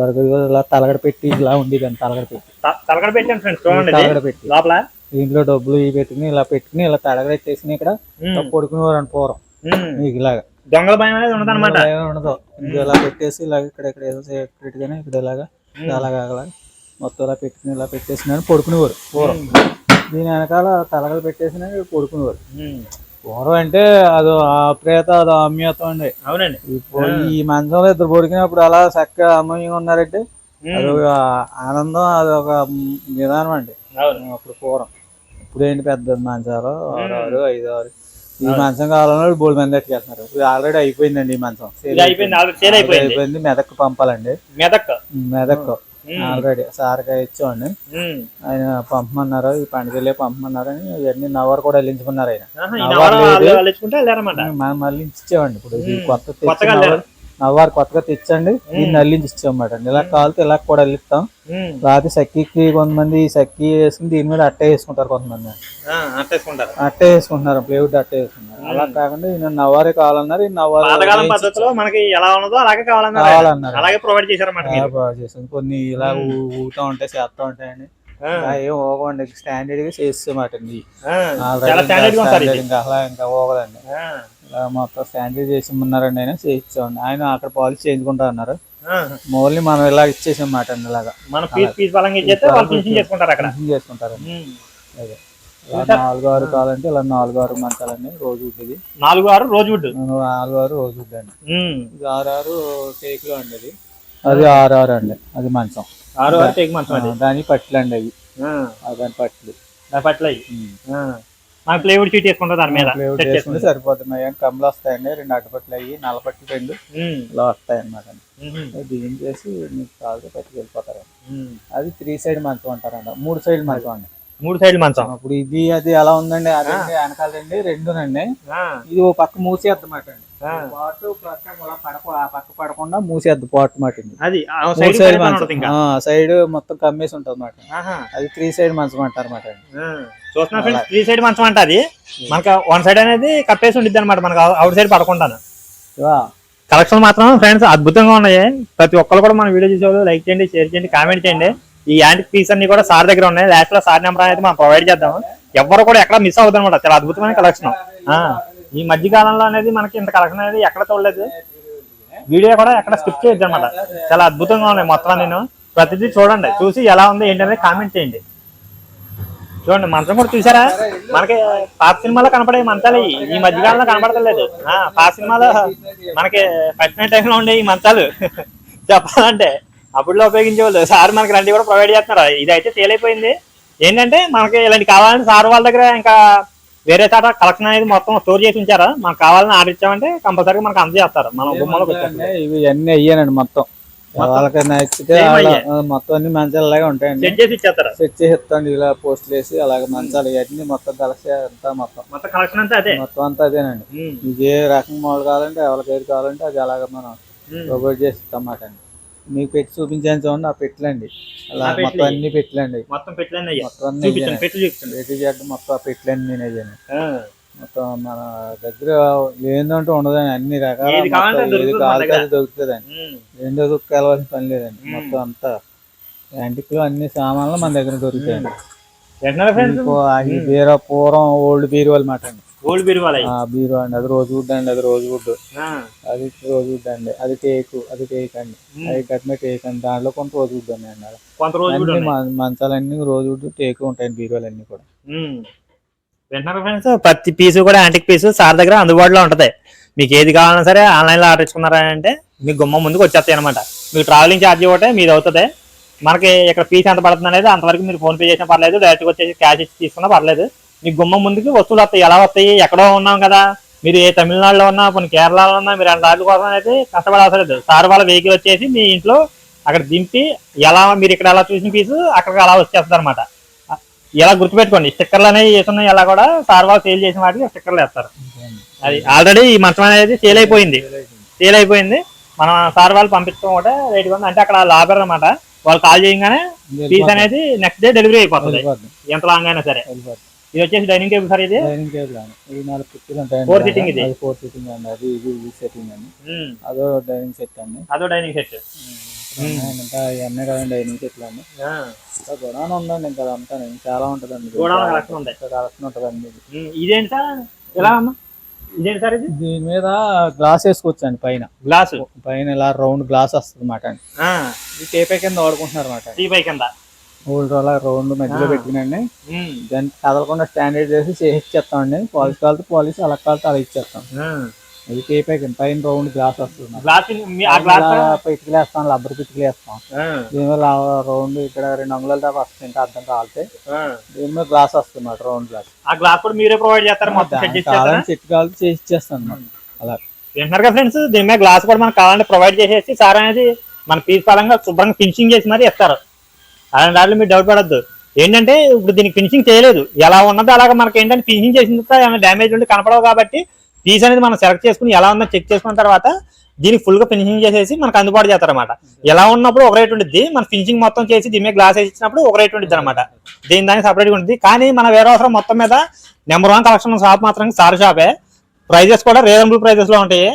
వరకు ఇలా తలగడ పెట్టి ఇలా ఉండేది అండి. తలగడ పెట్టాను ఫ్రెండ్స్, తలగడ పెట్టి లోపల దీంట్లో డబ్బులు ఇవి పెట్టుకుని ఇలా పెట్టుకుని ఇలా తలగడ పెట్టేసి ఇక్కడ పడుకునేవారు అండి పూర్వం. మీకు ఇలాగా దొంగల భయం అనేది ఉండదు అనమాట. ఉండదు. ఇలా పెట్టేసి ఇలాగ ఇక్కడ ఏదో సెక్రెట్ గానే ఇక్కడ ఇలాగా అలాగా మొత్తం ఇలా పెట్టుకుని ఇలా పెట్టేసిన పడుకునేవారు పూర్వం. దీని వెనకాల తలగలు పెట్టేసిన పడుకునేవారు. పూర్వం అంటే అది ఆప్రేత అది అమ్యతం అండి. అవునండి. ఇప్పుడు ఈ మంచంలో ఇద్దరు పడుకున్నప్పుడు అలా చక్కగా అమ్మయంగా ఉన్నారంటే అది ఒక ఆనందం, అది ఒక విధానం అండి. అప్పుడు పూర్వం. ఇప్పుడు ఏంటి పెద్ద మంచాలు 6, 5 ఈ మంచం కావాలన్నా బోల్డ్ మంది ఎట్టుకెళ్తున్నారు. ఇప్పుడు ఆల్రెడీ అయిపోయిందండి ఈ మంచం, అయిపోయింది. మెదక్ పంపాలండి, మెదక్ ఆల్రెడీ సార్గా ఇచ్చామండి. ఆయన పంపమన్నారు, ఈ పండుగలే పంపమన్నారు అని ఇవన్నీ నవర్ కూడా వెళ్ళించుకున్నారు. ఆయన మళ్ళీ ఇచ్చామండి. ఇప్పుడు కొత్త నవ్వారు కొత్తగా తెచ్చండి, దీన్ని అల్లించి ఇచ్చామన్నమాట అండి. ఇలా కావాలితే ఇలా కూడా అల్లిస్తాం. రాత్రి సక్కికి కొంతమంది సక్కి వేసుకుని దీని మీద అట్టే వేసుకుంటారు, కొంతమంది అట్టే వేసుకుంటున్నారు, ప్లేవుడ్ అట్టే వేసుకుంటారు. అలా కాకుండా ఈయన నవ్వారే కావాలన్నారు. ఈ నవ్వారు మనకి ఎలా ఉన్నదో అలాగే కావాలన్నారు, అలాగే ప్రొవైడ్ చేశారు. కొన్ని ఇలా ఊగుతూ ఉంటాయి, చేస్తూ ఉంటాయండి. ఏం ఊగండి, స్టాండర్డ్ గా చేసేమాట అండి. ఇంకా అలా ఇంకా ఊగదండి, మొత్తం స్టాండర్డ్ చేసి ఉన్నారండి. ఆయన చేయించామండి. ఆయన అక్కడ పాలిష్ చేయించుకుంటా అన్నారు. మోల్ని మనం ఇలా ఇచ్చేసామాట అండి. ఇలాగా చేసుకుంటారు. అదే 4-6 కావాలంటే ఇలా 4-6 మంచాలండి. రోజు వుడ్, ఇది 4-6 రోజు వుడ్, 4-6 రోజు వుడ్ అండి. ఇది 6-6 టేకులు అండి. అది 6-6 అండి. అది మంచం 6-6 టేకు మంచం. దాని పట్లు అండి అవి, దాని పట్లు మనకి ప్లేవుడ్ షీట్ వేసుకుంటాం, దాని మీద సరిపోతున్నాయి. కమ్మలు వస్తాయండి, 2 అడ్డపట్లు అయ్యి, 4 పట్లు 2 ఇలా వస్తాయి అన్నమాట. దీని చేసి మీకు కాదు పట్టుకెళ్ళిపోతారు. అది 3 సైడ్ మంచం అంటారండి, 3 సైడ్ మంచం అండి. 3 సైడ్ మంచం. ఇప్పుడు ఇది అది ఎలా ఉందండి, అదండి వెనకాలండి రెండునండి. ఇది ఓ పక్క మూసేద్ది మాట అండి, పాటు పక్క పడకుండా మూసేద్ది పాటు మాట. అది సైడ్ మంచం, సైడ్ మొత్తం కమ్మేసి ఉంటది మాట. అది 3 సైడ్ మంచం అంటారు మాట. చూస్తున్నా ఫ్రెండ్స్, 3 సైడ్ మంచం అంటే అది మనకు 1 సైడ్ అనేది కప్పేసి ఉండిద్ది అనమాట, మనకు అవుట్ సైడ్ పడకుండాను. కలెక్షన్ మాత్రం ఫ్రెండ్స్ అద్భుతంగా ఉన్నాయి. ప్రతి ఒక్కరు కూడా మన వీడియో చూసేవాళ్ళు లైక్ చేయండి, షేర్ చేయండి, కామెంట్ చేయండి. ఈ యాంటిక్ పీస్ అన్ని కూడా సార్ దగ్గర ఉన్నాయి. లాస్ట్ లో సార్ నెంబర్ అనేది మనం ప్రొవైడ్ చేద్దాము. ఎవరు కూడా ఎక్కడ మిస్ అవుతుంది అనమాట. చాలా అద్భుతమైన కలెక్షన్. ఈ మధ్య కాలంలో అనేది మనకి ఇంత కలెక్షన్ అనేది ఎక్కడ చూడలేదు. వీడియో కూడా ఎక్కడ స్కిప్ చేయొద్దు అనమాట. చాలా అద్భుతంగా ఉన్నాయి మొత్తం. నేను ప్రతిదీ చూడండి, చూసి ఎలా ఉంది ఏంటనేది కామెంట్ చేయండి. చూడండి మంచం కూడా చూసారా, మనకి పాత సినిమాలో కనపడే మంచాలు ఈ మధ్యకాలంలో కనపడతలేదు. పాత సినిమాలో మనకి ఫస్ట్ నైట్ టైంలో ఉండే ఈ మంచాలు చెప్పాలంటే అప్పుడులో ఉపయోగించేవాళ్ళు. సార్ మనకి రండి కూడా ప్రొవైడ్ చేస్తున్నారు. ఇది అయితే సేల్ అయిపోయింది. ఏంటంటే మనకి ఇలాంటి కావాలంటే సార్ వాళ్ళ దగ్గర ఇంకా వేరే చాట కలెక్షన్ అనేది మొత్తం స్టోర్ చేసి ఉంచారా, మనకు కావాలని ఆర్డర్ ఇచ్చామంటే కంపల్సరీగా మనకు అందజేస్తారు. మనం గుమ్మలోకి వచ్చేస్తాం. ఇవి అన్ని అయ్యానండి మొత్తం. వాళ్ళకి నచ్చితే మొత్తం అన్ని మంచాలు అలాగే ఉంటాయండి, సెట్ చేసి ఇచ్చేస్తారు. సెట్ చేసి ఇస్తాండి, ఇలా పోస్టులు వేసి అలాగే మంచాలు ఇవన్నీ మొత్తం మొత్తం కలెక్షన్ అంతా అదే, మొత్తం అంతా అదేనండి. మీకు ఏ రకం మోడల్ కావాలంటే ఎవరికి ఏది కావాలంటే అది అలాగే మనం ప్రొవైడ్ చేసి ఇస్తాం అన్నమాట అండి. మీకు పెట్టి చూపించాను చూడండి, ఆ పెట్టలండి. అలా మొత్తం అన్ని పెట్టలండి, మొత్తం పెట్టి చేయడం మొత్తం ఆ పెట్టలన్నీ నేనేయండి. మొత్తం మన దగ్గర లేదంటూ ఉండదండి, అన్ని రకాల ఏది కావాలంటే అది దొరుకుతుందండి. రెండో దుక్కు వెళ్ళవలసిన పని లేదండి. మొత్తం అంతా యాంటిక్ లో అన్ని సామాన్లు మన దగ్గర దొరుకుతాయండి. బీరో పూర్వం ఓల్డ్ బీరువాలు మాట అండి, ఓల్డ్ బీరువా అండి. అది రోజు వుడ్ అండి, అది రోజు వుడ్, అది రోజు వుడ్ అండి. అది టేక్ అండి, అది కట్టిన టేక్ అండి. దాంట్లో కొంత రోజు వుడ్ అండి. అన్ని మంచాలన్నీ రోజు వుడ్ టేక్ ఉంటాయండి, బీరువాలు అన్ని కూడా. ఫ్రెండ్స్ ప్రతి పీసు కూడా యాంటిక్ పీసు సార్ దగ్గర అందుబాటులో ఉంటది. మీకు ఏది కావాలన్నా సరే ఆన్లైన్ లో ఆర్డర్ ఇచ్చుకున్నారంటే మీకు గుమ్మం ముందుకు వచ్చేస్తాయి అనమాట. మీకు ట్రావెలింగ్ ఛార్జ్ ఒకటే మీది అవుతుంది. మనకి ఇక్కడ ఫీజు ఎంత పడుతుంది అనేది అంతవరకు మీరు ఫోన్ పే చేసినా పర్లేదు, డైరెక్ట్గా వచ్చేసి క్యాష్ ఇచ్చి తీసుకున్నా పర్లేదు. మీకు గుమ్మం ముందుకి వస్తువులు వస్తాయి. ఎలా వస్తాయి, ఎక్కడో ఉన్నాం కదా, మీరు ఏ తమిళనాడులో ఉన్నా కొన్ని కేరళలో ఉన్నా మీరు రాజుల కోసం అయితే కష్టపడాల్సిన లేదు. సార్ వాళ్ళ వెహికల్ వచ్చేసి మీ ఇంట్లో అక్కడ దింపి ఎలా మీరు ఇక్కడ ఎలా చూసిన పీసు అక్కడికి అలా వచ్చేస్తుంది అనమాట. ఇలా గుర్తుపెట్టుకోండి, స్టిక్కర్లు అనేవి వేసున్నాయి. ఎలా కూడా సార్ వాళ్ళు సేల్ చేసిన వాటికి స్టిక్కర్లు వేస్తారు. అది ఆల్రెడీ ఈ మంచం అనేది సేల్ అయిపోయింది. మనం సార్ వాళ్ళు పంపించడం ఒకటే రేటుగా ఉంది. అంటే అక్కడ లాభర్ అనమాట. వాళ్ళు కాల్ చేయగానే పీస్ అనేది నెక్స్ట్ డే డెలివరీ అయిపోతుంది, ఎంత లాంగ్ అయినా సరే. ఇది వచ్చేసి డైనింగ్ టేబుల్ సార్. ఇది డైనింగ్ టేబుల్ అండి, 4 కుర్చీలు ఉంటాయి. 4 సిట్టింగ్ ఇది, 4 సిట్టింగ్ అండి. అది ఇది సెట్టింగ్ అండి, అదో డైనింగ్ సెట్ అండి, అదో డైనింగ్ సెట్. ఇంకా ఇవన్నీ కదండి డైనింగ్ సెట్లు అండి. గొడవన ఉందండి, ఇంకా అదంతా చాలా ఉంటదండి, కలెక్షన్ ఉంటదండి. ఇదేంటి సార్ ఇలా అమ్మా, ఇదేంటి సార్ ఇది? దీని మీద గ్లాస్ వేసుకోవచ్చు అండి, పైన ఇలా రౌండ్ గ్లాస్ వస్తుంది అన్నమాట అండి. ఇది టీపై కింద వాడుకుంటున్నారు అన్నమాట. టీపై కింద ఓల్డ్ అలా రౌండ్ మధ్యలో పెట్టుకునండి దాన్ని కదలకుండా స్టాండర్డ్ చేసి ఇచ్చేస్తామండి. పాలిష్ కాలితే పాలిష్, అలా కాలితే అలా ఇచ్చేస్తాం. అది టేప్ పైన రౌండ్ గ్లాస్ వస్తుంది, పితికిలేస్తాం, రబ్బర్ పితికిలేస్తాం. దీని మీద రౌండ్ ఇక్కడ 2 అంగుళాల దాకా వస్తుంది, ఇంకా అర్థం కాలితే దీని మీద గ్లాస్ వస్తుంది అన్నమాట, రౌండ్ గ్లాస్. ఆ గ్లాస్ కూడా మీరే ప్రొవైడ్ చేస్తారు? సెట్ కావాలి చేసి ఇచ్చేస్తాం అన్నమాట. అలా వింటున్నారు కదా ఫ్రెండ్స్, దీని మీద గ్లాస్ కూడా మనకు కావాలంటే ప్రొవైడ్ చేసేసి సార్ అనేది మన పీస్ పరంగా శుభ్రంగా ఫినిషింగ్ చేసి మరీ ఇస్తారు. అలాంటి దాంట్లో మీరు డౌట్ పడద్దు. ఏంటంటే ఇప్పుడు దీనికి ఫినిషింగ్ చేయలేదు, ఎలా ఉన్నదో అలాగా మనకి ఏంటంటే ఫినిషింగ్ చేసిన తర్వాత ఏమైనా డ్యామేజ్ ఉండి కనపడవు కాబట్టి పీస్ అనేది మనం సెలెక్ట్ చేసుకుని ఎలా ఉందో చెక్ చేసుకున్న తర్వాత దీనికి ఫుల్ గా ఫినిషింగ్ చేసేసి మనకు అందుబాటు చేస్తారన్నమాట. ఎలా ఉన్నప్పుడు ఒక రేట్ ఉంటుంది, మన ఫినిషింగ్ మొత్తం చేసి దీని మీద గ్లాస్ వేసి ఇచ్చినప్పుడు ఒక రేట్ ఉంటుంది అనమాట. దీని దానికి సపరేట్గా ఉంటుంది. కానీ మన వేరే అవసరం మొత్తం మీద నెంబర్ 1 కలెక్షన్ షాప్ మాత్రం సార్ షాపే. ప్రైజెస్ కూడా రీజనబుల్ ప్రైజెస్ లో ఉంటాయి.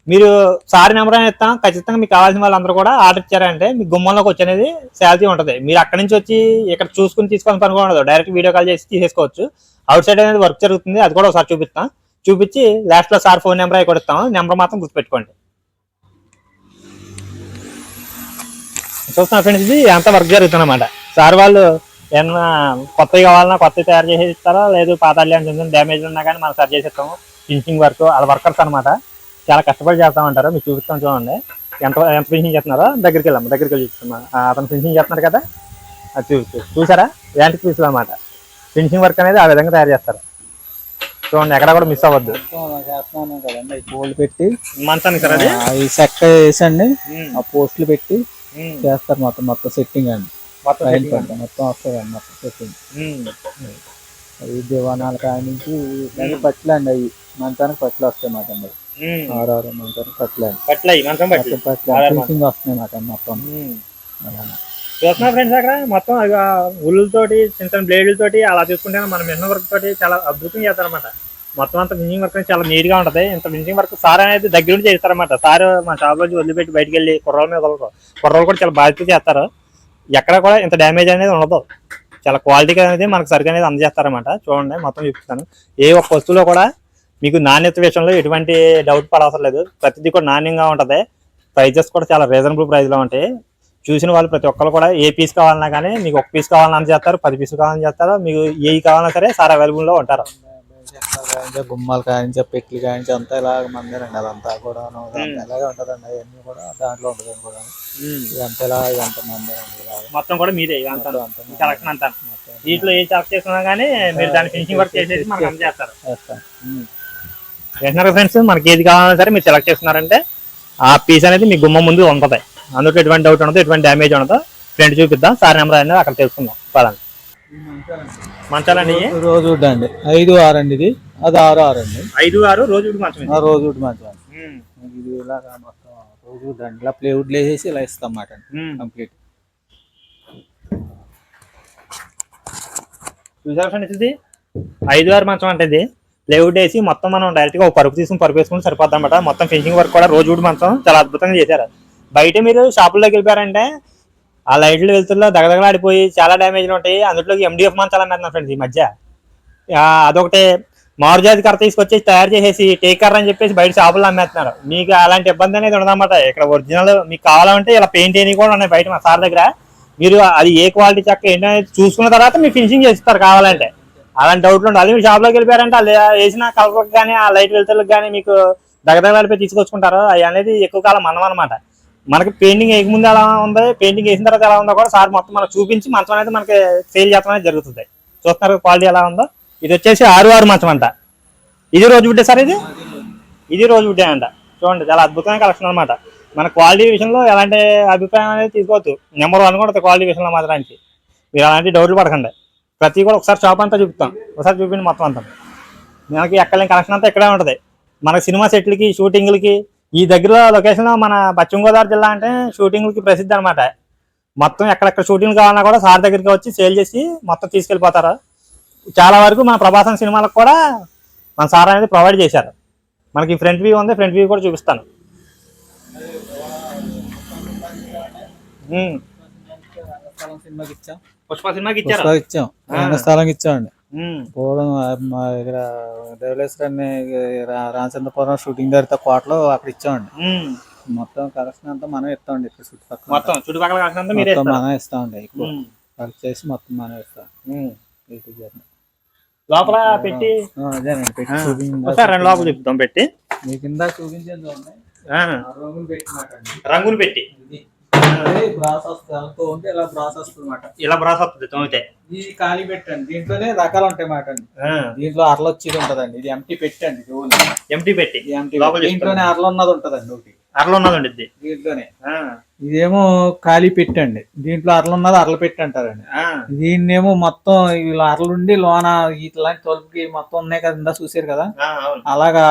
మీరు సారీ నెంబర్ అని ఇస్తాం, ఖచ్చితంగా మీకు కావాల్సిన వాళ్ళందరూ కూడా ఆర్డర్ ఇచ్చారంటే మీ గుమ్మంలోకి వచ్చి అనేది శాలరీ ఉంటుంది. మీరు అక్కడి నుంచి వచ్చి ఇక్కడ చూసుకుని తీసుకోవాలని పని కూడా ఉండదు, డైరెక్ట్ వీడియో కాల్ చేసి తీసేసుకోవచ్చు. అవుట్ సైడ్ అనేది వర్క్ జరుగుతుంది, అది కూడా ఒకసారి చూపిస్తాం. చూపించి లాస్ట్ లో సార్ ఫోన్ నెంబర్ అవి కూడా ఇస్తాం, నెంబర్ మాత్రం గుర్తుపెట్టుకోండి. చూస్తున్నా ఫ్రెండ్స్, ఇది అంతా వర్క్ జరుగుతుంది అన్నమాట. సార్ వాళ్ళు ఏమన్నా కొత్తవి కావాలన్నా కొత్తవి తయారు చేసి ఇస్తారా, లేదు పాత డ్యామేజ్ ఉన్నా కానీ మనం సరి చేసి ఇస్తాము. ఫినిషింగ్ వర్క్ వాళ్ళ వర్కర్స్ అనమాట, చాలా కష్టపడి చేస్తామంటారు. మీకు చూపిస్తాం చూడండి ఎంత ఫినిషింగ్ చేస్తున్నారో. దగ్గరికి వెళ్ళి చూస్తున్నా, అతను ఫినిషింగ్ చేస్తున్నారు కదా, అది చూసారా యాంటిక్ పీసులు అనమాట. ఫినిషింగ్ వర్క్ అనేది ఆ విధంగా తయారు చేస్తారు. చూడండి, ఎక్కడ కూడా మిస్ అవ్వద్దు. పోల్లు పెట్టి మంచానికి సార్ అది చెక్క వేసండి, ఆ పోస్టులు పెట్టి చేస్తారు. మొత్తం సెట్టింగ్ అండి, మొత్తం వస్తుంది అండి, మొత్తం సెట్టింగ్. అవి దివానాల కాయ నుంచి పట్లు అండి, అవి మంచానికి పట్లు వస్తాయి మాట. 6 మంచానికి పట్లు ఫినిషింగ్ వస్తున్నాయి మాట మొత్తం. చూస్తున్నా ఫ్రెండ్స్, అక్కడ మొత్తం ఉల్లుతోటి చిన్న చిన్న బ్లేడ్లతోటి అలా చూసుకుంటే మన మిషన్ వర్క్ తోటి చాలా అద్భుతంగా చేస్తారనమాట. మొత్తం అంతా ఫినిషింగ్ వర్క్ చాలా నీట్ గా ఉంటది. ఇంత ఫినిషింగ్ వర్క్ సార్ అనేది దగ్గర నుంచి చేస్తారనమాట. సార్ మా షాప్ నుంచి వదిలిపెట్టి బయటకు వెళ్ళి కుర్రోళ్ళ మీద కుర్రోళ్ళు కూడా చాలా బాధ్యత చేస్తారు. ఎక్కడ కూడా ఇంత డ్యామేజ్ అనేది ఉండదు, చాలా క్వాలిటీ అనేది మనకు సరిగ్గా అనేది అందజేస్తారనమాట. చూడండి, మొత్తం చూపిస్తాను. ఏ ఒక్క వస్తువులో కూడా మీకు నాణ్యత విషయంలో ఎటువంటి డౌట్ పడవసరం లేదు. ప్రతిదీ కూడా నాణ్యంగా ఉంటది. ప్రైజెస్ కూడా చాలా రీజనబుల్ ప్రైస్ లో ఉంటాయి. చూసిన వాళ్ళు ప్రతి ఒక్కరు కూడా ఏ పీస్ కావాలన్నా కానీ మీకు 1 పీస్ కావాలని చేస్తారు, 10 పీసులు కావాలని చేస్తారు. మీకు ఏ కావాలన్నా సరే సార్ అవైలబుల్ లో ఉంటారు. గుమ్మాలు కాయించ, పెట్లు కాయించి అంతా ఇలాగ మందేనండి. అదంతా కూడా ఇలాగే ఉంటదండి, అవన్నీ కూడా దాంట్లో ఉంటుంది కూడా. ఇదంతా ఇలా ఇదంతా మందేనండి, మొత్తం కూడా మీదే కలెక్షన్ అంతా. వీటిలో ఏ సెలెక్ట్ చేసుకున్నా కానీ మీరు దాన్ని ఫినిషింగ్ వర్క్ చేసేసి మనకు అందజేస్తారు. ఏంటన్నారు ఫ్రెండ్స్, మనకి ఏది కావాలన్నా సరే మీరు సెలెక్ట్ చేసుకున్నారంటే ఆ పీస్ అనేది మీ గుమ్మం ముందు ఉంటుంది. అందులో ఎటువంటి డౌట్ ఉండదు, ఎటువంటి డ్యామేజ్ ఉండదు. ఫ్రెండ్ చూపిద్దాం, సార్ నెంబర్ అనేది అక్కడ తెలుసుకుందాం. పదండి. మంచాలండి రోజు వుడ్ అండి, 5-6 అండి. ఇది అది 6-6 అండి, 5-6 రోజు వుడ్ మంచం. రోజు వుడ్ మంచం ఇది ఇలాగా మొత్తం రోజు వుడ్ అండి. ఇలా ప్లేవుడ్ వేసేసి ఇలా ఇస్తాం అన్నమాట కంప్లీట్. చూసారా ఫ్రెండ్స్, ఇది 5-6 మంచం అంటే ఇది ప్లేవుడ్ వేసి మొత్తం మనం డైరెక్ట్ గా ఒక పరుపు వేసుకుని సరిపోద్ది అనమాట. మొత్తం ఫినిషింగ్ వర్క్ కూడా రోజు వుడ్ మంచం చాలా అద్భుతంగా చేశారు. బయట మీరు షాపుల్లోకి వెళ్ళిపోయారంటే ఆ లైట్లు వెళ్తుల్లో దగదగలాడిపోయి చాలా డ్యామేజ్లు ఉంటాయి. అందులోకి MDF మంచాలు అన్నారు ఫ్రెండ్స్ ఈ మధ్య. అదొకటి మారుజాతి కర్ర తీసుకొచ్చి తయారు చేసేసి టేక్ కర్ర అని చెప్పేసి బయట షాపుల్లో అమ్మేస్తున్నారు. మీకు అలాంటి ఇబ్బంది అనేది ఉండదన్నమాట. ఇక్కడ ఒరిజినల్ మీకు కావాలంటే ఇలా పెయింట్ అని కూడా ఉన్నాయి బయట మా సార్ దగ్గర. మీరు అది ఏ క్వాలిటీ చెక్క ఏంటనేది చూసుకున్న తర్వాత మీరు ఫినిషింగ్ చేస్తారు కావాలంటే. అలాంటి డౌట్లు ఉండాలి. మీరు షాప్లోకి వెళ్ళిపోయారంటే అది వేసిన కలర్కి కానీ ఆ లైట్ వెళ్తులకు కానీ మీకు దగదగలాడిపోయి తీసుకొచ్చుకుంటారు. అవి అనేది ఎక్కువ కాలం మనం అనమాట. మనకి పెయింటింగ్ వేయకముందు ఎలా ఉంది, పెయింటింగ్ వేసిన తర్వాత ఎలా ఉందో కూడా సార్ మొత్తం మనకు చూపించి మంచం అనేది మనకి సేల్ చేయడం అనేది జరుగుతుంది. చూస్తున్నారు క్వాలిటీ ఎలా ఉందో. ఇది వచ్చేసి 6-6 మంచం అంట. ఇది రోజు వుడ్డే సార్, ఇది రోజు వుడ్డే అంట. చూడండి, చాలా అద్భుతమైన కలెక్షన్ అనమాట. మన క్వాలిటీ విషయంలో ఎలాంటి అభిప్రాయం అనేది తీసుకోవచ్చు. నెంబర్ 1 కూడా క్వాలిటీ విషయంలో మాత్రానికి మీరు అలాంటి డౌట్లు పడకండి. ప్రతి కూడా ఒకసారి షాప్ అంతా చూపుతాం, ఒకసారి చూపిండి మొత్తం అంతా. మనకి ఎక్కడ కలెక్షన్ అంతా ఇక్కడే ఉంటుంది. మనకి సినిమా సెట్లకి, షూటింగ్లకి ఈ దగ్గర లొకేషన్ మన పశ్చిమ గోదావరి జిల్లా అంటే షూటింగ్లకి ప్రసిద్ధి అనమాట. మొత్తం ఎక్కడెక్కడ షూటింగ్ కావాలన్నా కూడా సార్ దగ్గరికి వచ్చి సేల్ చేసి మొత్తం తీసుకెళ్ళిపోతారు. చాలా వరకు మన ప్రభాసం సినిమాలకు కూడా మన సార్ అనేది ప్రొవైడ్ చేశారు. మనకి ఫ్రంట్ వ్యూ ఉంది, ఫ్రంట్ వ్యూ కూడా చూపిస్తాను. పుష్ప సినిమాకి ఇచ్చాం, స్థలం ఇచ్చామండి. పూర్వం మా దగ్గర డెవలపర్స్ అన్ని రామచంద్రపురం షూటింగ్ దగ్గర కోటలో అక్కడ ఇచ్చామండి. మొత్తం కలెక్షన్ అంతా మనం ఇస్తామండి. ఇక్కడ చుట్టుపక్కల మొత్తం చుట్టుపక్కల కలెక్షన్ అంతా మీరే మనం ఇస్తామండి. ఎక్కువ కలెక్ట్ చేసి మొత్తం మనం ఇస్తాం. లోపల పెట్టి అదేనండి పెట్టి ఒకసారి రెండు లోపల చెప్తాం పెట్టి మీకు ఇందాక చూపించింది రంగులు పెట్టినట్టండి. రంగులు పెట్టి బ్రాస్ వస్తుంది ఉంటే ఇలా బ్రాస్ వస్తుంది అన్నమాట. ఇలా బ్రాస్ వస్తుంది తోమితే. ఇది ఖాళీ పెట్టండి. దీంట్లోనే రకాలు ఉంటాయి మాట అండి. దీంట్లో అరలు వచ్చేది ఉంటదండి. ఇది ఎంటీ పెట్టండి. ఎంటీ పెట్టి దీంట్లోనే అరలు ఉన్నది ఉంటదండి. ఒకటి అరలు ఉన్నది ఉండిద్ది దీంట్లోనే. ఇదేమో ఖాళీ పెట్టండి. దీంట్లో అరలు ఉన్నది అరలు పెట్టి అంటారండి. దీన్నేమో మొత్తం ఇలా అరలుండి లోన ఇట్లాంటి తలుపుకి మొత్తం ఉన్నాయి కదా చూసారు కదా, అలాగా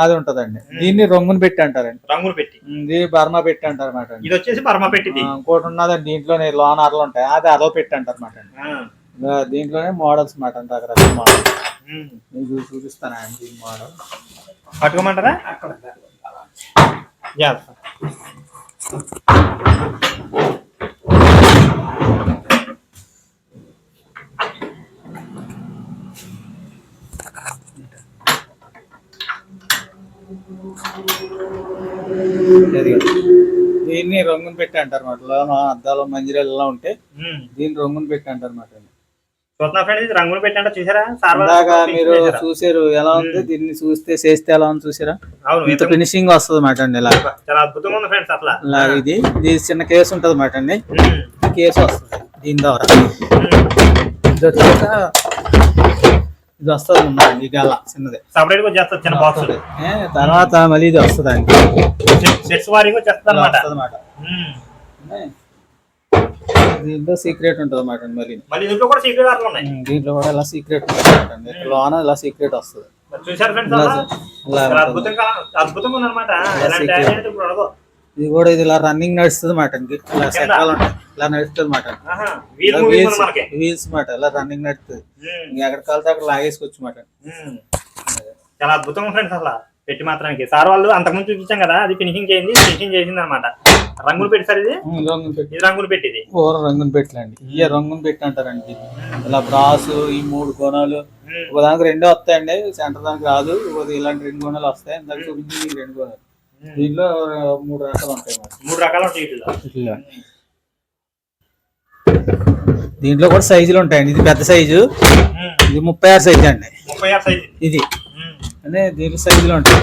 అది ఉంటదండి. దీన్ని రంగుని పెట్టి అంటారండి. రంగులు పెట్టి ఇది బర్మా పెట్టి అంటారు అన్నమాట. ఇది వచ్చేసి బర్మా పెట్టి. ఇంకోటి ఉన్నదండి దీంట్లోనే లోన అరలు ఉంటాయి, అది అరలు పెట్టి అంటారు అన్నమాట. దీంట్లోనే మోడల్స్ మాట రకరకాల మోడల్ మీకు చూపిస్తానండి. దీని మోడల్ పట్టుకోమంటారా? అక్కడ దీన్ని రంగుని పెట్టి అంటారు అన్నమాట. అద్దాలు మంజిరాలు ఇలా ఉంటే దీన్ని రంగుని పెట్టి అంటారు అన్నమాట. రంగులు పెట్టండి చూసారా? మీరు చూసారు ఎలా ఉంది? దీన్ని చూస్తే చేస్తే ఎలా ఉంది చూసారా? ఇంత ఫినిషింగ్ వస్తుంది మాట అండి. ఇలా చాలా అద్భుతంగా ఉంది ఫ్రెండ్స్. అట్లా ఇది చిన్న కేసు ఉంటది మాట అండి. కేసు వస్తుంది దీని ద్వారా. ఇది వచ్చాక ఇది వస్తుంది. ఇది అలా చిన్నది సపరేట్ గా వచ్చేస్తుంది చిన్న బాక్స్. తర్వాత మళ్ళీ ఇది వస్తుంది అండి. సెట్స్ వారీగా వచ్చేస్తుంది అన్నమాట. దీంట్లో సీక్రెట్ ఉంటుంది అన్నమాట. మళ్ళీ దీంట్లో కూడా సీక్రెట్ అట్లా ఉన్నాయి. దీంట్లో కూడా ఇలా సీక్రెట్ ఉంటుంది. లోన ఇలా సీక్రెట్ వస్తుంది. చూసారు ఫ్రెండ్స్? అద్భుతంగా ఉందన్నమాట. ఇది కూడా ఇది ఇలా రన్నింగ్ నడుస్తుంది మాట. ఇలా చక్రాలు ఉంటాయి, ఇలా నడుస్తుంది మాట. వీల్స్ మాట ఇలా రన్నింగ్ నడుస్తుంది. ఎక్కడ కాలితే అక్కడ లాగేసుకోవచ్చు మాట. చాలా అద్భుతంగా ఫ్రెండ్స్. అసలు పెట్టి మాత్రానికి సార్ వాళ్ళు అంతకుముందు చూపించాం కదా, అది ఫినిషింగ్ చేసింది అనమాట. రంగులు పెట్టి సార్ ఇది రంగులు పెట్టింది. రంగులు పెట్టండి. ఇవే రంగులు పెట్టి అంటారండి. ఇలా బ్రాస్ ఈ 3 కోణాలు ఒకదానికి 2 వస్తాయండి. సెంటర్ దానికి రాదు. ఇలాంటి 2 కోణాలు వస్తాయి. దానికి చూపించి 2 కోణాలు. దీంట్లో 3 రకాలు ఉంటాయి. 3 రకాలు ఉంటాయి. దీంట్లో కూడా సైజులు ఉంటాయండి. ఇది పెద్ద సైజు. ఇది 36 సైజు అండి. 36 సైజు ఇది. అంటే దీంట్లో సైజులు ఉంటాయి.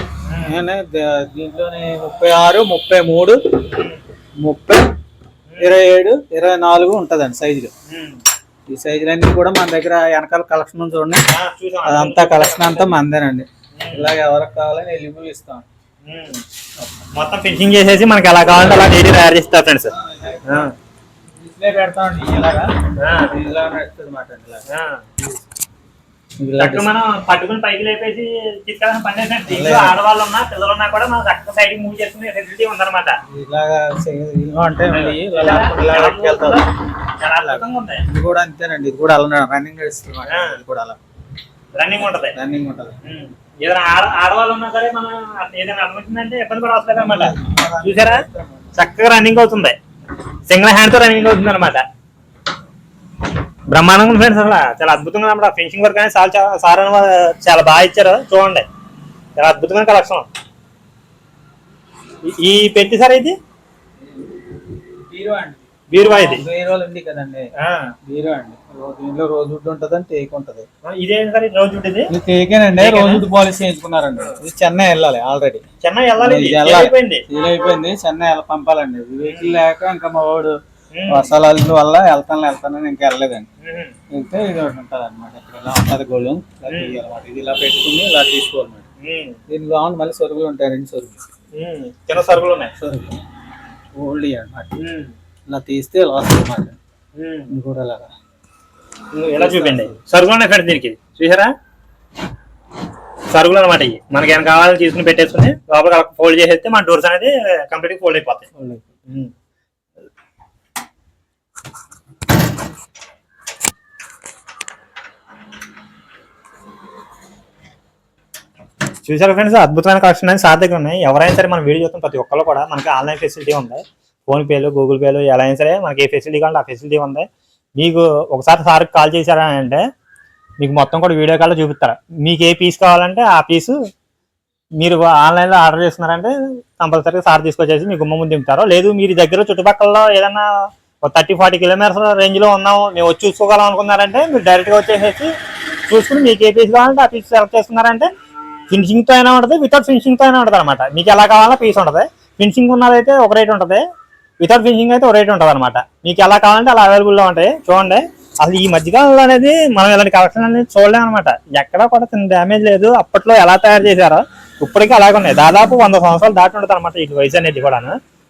దీంట్లోనే 36, 33, 30, 27, 24 ఉంటదండి సైజులు. ఈ సైజులన్నీ కూడా మన దగ్గర వెనకాల కలెక్షన్ చూడండి. అదంతా కలెక్షన్ అంతా మందేనండి. ఇలాగ ఎవరికి కావాలని ఎలిజిబుల్ ఇస్తాం. మొత్తం ఫినిషింగ్ చేసేసి మనకి ఎలా కావాలంటే అలా నీట్ తయారు చేస్తారు ఫ్రెండ్స్. డిస్ప్లే పెడతామండి. ఇలాగా ఇలా నడుస్తుంది మాట. మనం పట్టుకుని పైకి లేపేసి తీసుకెళ్ళాలని పని లేదు. ఆడవాళ్ళు ఉన్నా పిల్లలు ఉన్నా కూడా మనం చక్కగా సైడ్ మూవ్ చేసుకునే ఫెసిలిటీ ఉందన్నమాట. ఇది కూడా అంతేనండి. ఇది కూడా అలా రన్నింగ్ నడుస్తుంది. ఇది కూడా అలా రన్నింగ్ ఉంటది. ఏదైనా ఆడవాళ్ళు ఉన్నా సరే మనం ఏదైనా అనుకుంటుందంటే ఇబ్బంది కూడా వస్తుంది అనమాట. చూసారా? చక్కగా రన్నింగ్ అవుతుంది. సింగిల్ హ్యాండ్ తో రన్నింగ్ అవుతుంది అనమాట. బ్రహ్మాండంగా ఫ్రెండ్స్. అసలు చాలా అద్భుతంగా అన్నమాట. ఫినిషింగ్ వర్క్ అనేది సార్ చాలా బాగా ఇచ్చారు. చూడండి చాలా అద్భుతమైన కలెక్షన్. ఈ పెట్టి సార్ ఇది బీరువా. ఇది బీరువాలు కదండి. బీరువా అండి. దీంట్లో రోజుడ్ ఉంటదని టేక్ ఉంటది. ఇదేంటి సార్ రోజుడ్? ఇది టేకేనండి. రోజుడ్ పాలిష్ చేయించుకున్నారండి. ఇది చెన్నై వెళ్ళాలి. ఆల్రెడీ చెన్నై వెళ్ళాలి. అయిపోయింది. చెన్నై పంపాలండి. వెహికల్ లేక ఇంకా మా వాడు వర్షాల వల్ల వెళ్తానని ఇంకా వెళ్ళలేదండి. వెళ్తే ఇది ఒకటి ఉంటుంది అనమాట. ఇలా ఉంటుంది గోళం. ఇలా తీయాలన్నమాట. ఇది ఇలా పెట్టుకుని ఇలా తీసుకోవాలన్నమాట. దీనిలో మళ్ళీ సరుకులు ఉంటాయి. 2 సరుకులు, చిన్న సరుకులు ఉన్నాయి. సరుకులు ఓల్డ్ అనమాట. ఇలా తీస్తే ఇలా వస్తుంది అన్నమాట. ఇంకోటి అలాగా ఎలా చూపండి. సరుకులు ఉన్నాయి ఫ్రెండ్స్. దీనికి చూసారా? సరుకులు అనమాట. ఇవి మనకి ఏమైనా కావాలని తీసుకుని పెట్టేసుకుని లోపల ఫోల్డ్ చేసేస్తే మన డోర్స్ అనేది కంప్లీట్ ఫోల్డ్ అయిపోతాయి. చూసారా ఫ్రెండ్స్? అద్భుతమైన కలెక్షన్ అనేది సార్ దగ్గర ఉన్నాయి. ఎవరైనా సరే మన వీడియో చూస్తున్న ప్రతి ఒక్కళ్ళు కూడా మనకి ఆన్లైన్ ఫెసిలిటీ ఉంది. ఫోన్పేలు, గూగుల్ పేలు ఎలా అయినా సరే మనకి ఏ ఫెసిలిటీ కావాలంటే ఆ ఫెసిలిటీ ఉంది. మీకు ఒకసారి సార్కి కాల్ చేశారా అంటే మీకు మొత్తం కూడా వీడియో కాల్లో చూపిస్తారు. మీకు ఏ పీస్ కావాలంటే ఆ పీసు మీరు ఆన్లైన్లో ఆర్డర్ చేస్తున్నారంటే కంపల్సరీగా సార్ తీసుకొచ్చేసి మీ గుమ్మ ముందు దింపుతారు. లేదు మీరు దగ్గర చుట్టుపక్కల ఏదైనా ఒక 30-40 కిలోమీటర్స్ రేంజ్లో ఉన్నాము, మేము వచ్చి చూసుకోగలం అనుకున్నారంటే మీరు డైరెక్ట్గా వచ్చేసేసి చూసుకుని మీకు ఏ పీస్ కావాలంటే ఆ పీస్ సెలెక్ట్ చేసుకున్నారంటే ఫినిషింగ్తో అయినా ఉంటుంది, వితౌట్ ఫినిషింగ్తో అయినా ఉంటుంది అనమాట. మీకు ఎలా కావాలన్నా పీస్ ఉంటుంది. ఫినిషింగ్ ఉన్నదైతే ఒక రేట్ ఉంటుంది, వితౌట్ ఫినిషింగ్ అయితే ఒక రేట్ ఉంటుంది అనమాట. మీకు ఎలా కావాలంటే అలా అవైలబుల్లో ఉంటాయి. చూడండి, అసలు ఈ మధ్యకాలంలో అనేది మనం ఇలాంటి కలెక్షన్ అనేది చూడలేం అనమాట. ఎక్కడా కూడా చిన్న డ్యామేజ్ లేదు. అప్పట్లో ఎలా తయారు చేశారో ఇప్పటికీ అలాగే ఉన్నాయి. దాదాపు 100 సంవత్సరాలు దాటి ఉంటుంది అనమాట ఈ వయసు అనేది కూడా.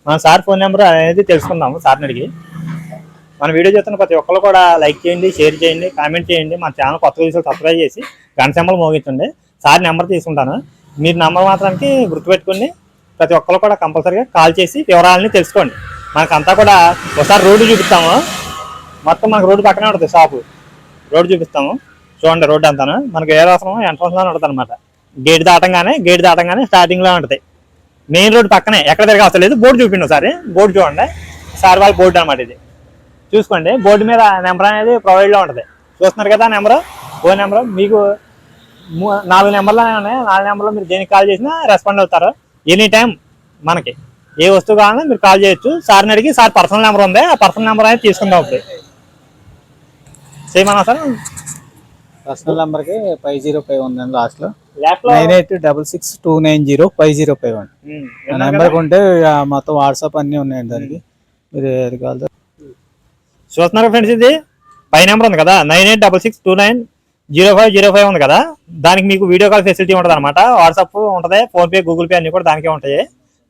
మన సార్ ఫోన్ నెంబర్ అనేది తెలుసుకుందాము సార్ని అడిగి. మన వీడియో చూస్తున్న ప్రతి ఒక్కరు కూడా లైక్ చేయండి, షేర్ చేయండి, కామెంట్ చేయండి. మన ఛానల్ కొత్త వీడియోస్ సబ్స్క్రైబ్ చేసి గంట సింబల్ మోగించండి. సార్ నెంబర్ తీసుకుంటాను, మీరు నెంబర్ మాత్రానికి గుర్తుపెట్టుకుని ప్రతి ఒక్కరు కూడా కంపల్సరీగా కాల్ చేసి వివరాలని తెలుసుకోండి. మనకంతా కూడా ఒకసారి రోడ్డు చూపిస్తాము. మొత్తం మనకు రోడ్డు పక్కనే ఉంటుంది, షాపు రోడ్డు చూపిస్తాము. చూడండి, రోడ్డు అంతాను మనకు ఏ అవసరం ఎంట్రన్స్లోనే ఉంటుంది అనమాట. గేట్ దాటంగానే స్టార్టింగ్లో ఉంటుంది. మెయిన్ రోడ్ పక్కనే, ఎక్కడ తిరిగి అవసరం లేదు. బోర్డు చూపిండి ఒకసారి, బోర్డు చూడండి. సార్ వాళ్ళ బోర్డు అనమాట ఇది. చూసుకోండి, బోర్డు మీద నెంబర్ అనేది ప్రొవైడ్లో ఉంటుంది. చూస్తున్నారు కదా నెంబరు, ఫోన్ నెంబరు. మీకు 4 నెంబర్లోనే ఉన్నాయి. 4 నెంబర్లో మీరు దేనికి కాల్ చేసినా రెస్పాండ్ అవుతారు. ఎనీ టైం మనకి ఏ వస్తువు కావాలన్నా మీరు కాల్ చేయొచ్చు. సార్ని అడిగి, సార్ పర్సనల్ నెంబర్ ఉంది, ఆ పర్సనల్ నెంబర్ అనేది తీసుకుందాం. ఇప్పుడు చేయమన్నా సార్ పర్సనల్ నెంబర్కి 5051 ఉందండి లాస్ట్లో. ల్యాప్లో 9866290505 ఆ నెంబర్కి ఉంటే మొత్తం వాట్సాప్ అన్నీ ఉన్నాయండి దానికి. మీరు ఏది కావాలి చూస్తున్నారు ఫ్రెండ్స్, ఇది పై నెంబర్ ఉంది కదా 9866290505 ఉంది కదా, దానికి మీకు వీడియో కాల్ ఫెసిలిటీ ఉంటుంది అనమాట. వాట్సాప్ ఉంటుంది, ఫోన్పే, గూగుల్ పే అన్ని కూడా దానికే ఉంటాయి.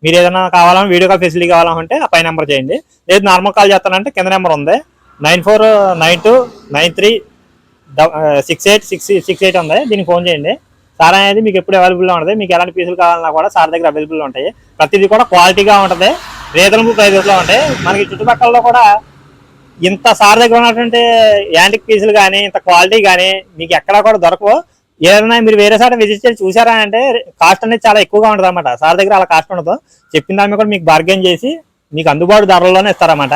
మీరు ఏదైనా కావాలని వీడియో కాల్ ఫెసిలిటీ కావాలంటే ఆ పై నెంబర్ చేయండి. లేదు నార్మల్ కాల్ చేస్తానంటే కింద నెంబర్ ఉంది 9492936868 ఉంది, దీనికి ఫోన్ చేయండి. సార్ అనేది మీకు ఎప్పుడు అవైలబుల్లో ఉంటుంది. మీకు ఎలాంటి పీసులు కావాలన్నా కూడా సార్ దగ్గర అవైలబుల్లో ఉంటాయి. ప్రతిదీ కూడా క్వాలిటీగా ఉంటుంది, రీజనబుల్ ప్రైజెస్లో ఉంటాయి. మనకి చుట్టుపక్కల కూడా ఇంత సార్ దగ్గర ఉన్నటువంటి యాంటిక్ పీసులు కానీ, ఇంత క్వాలిటీ కానీ మీకు ఎక్కడా కూడా దొరకవు. ఏదైనా మీరు వేరే సార్ విజిట్ చేసి చూసారా అంటే కాస్ట్ అనేది చాలా ఎక్కువగా ఉంటుంది అనమాట. సార్ దగ్గర అలా కాస్ట్ ఉండదు. చెప్పిన దాన్ని కూడా మీకు బార్గెన్ చేసి మీకు అందుబాటు ధరల్లోనే ఇస్తారన్నమాట.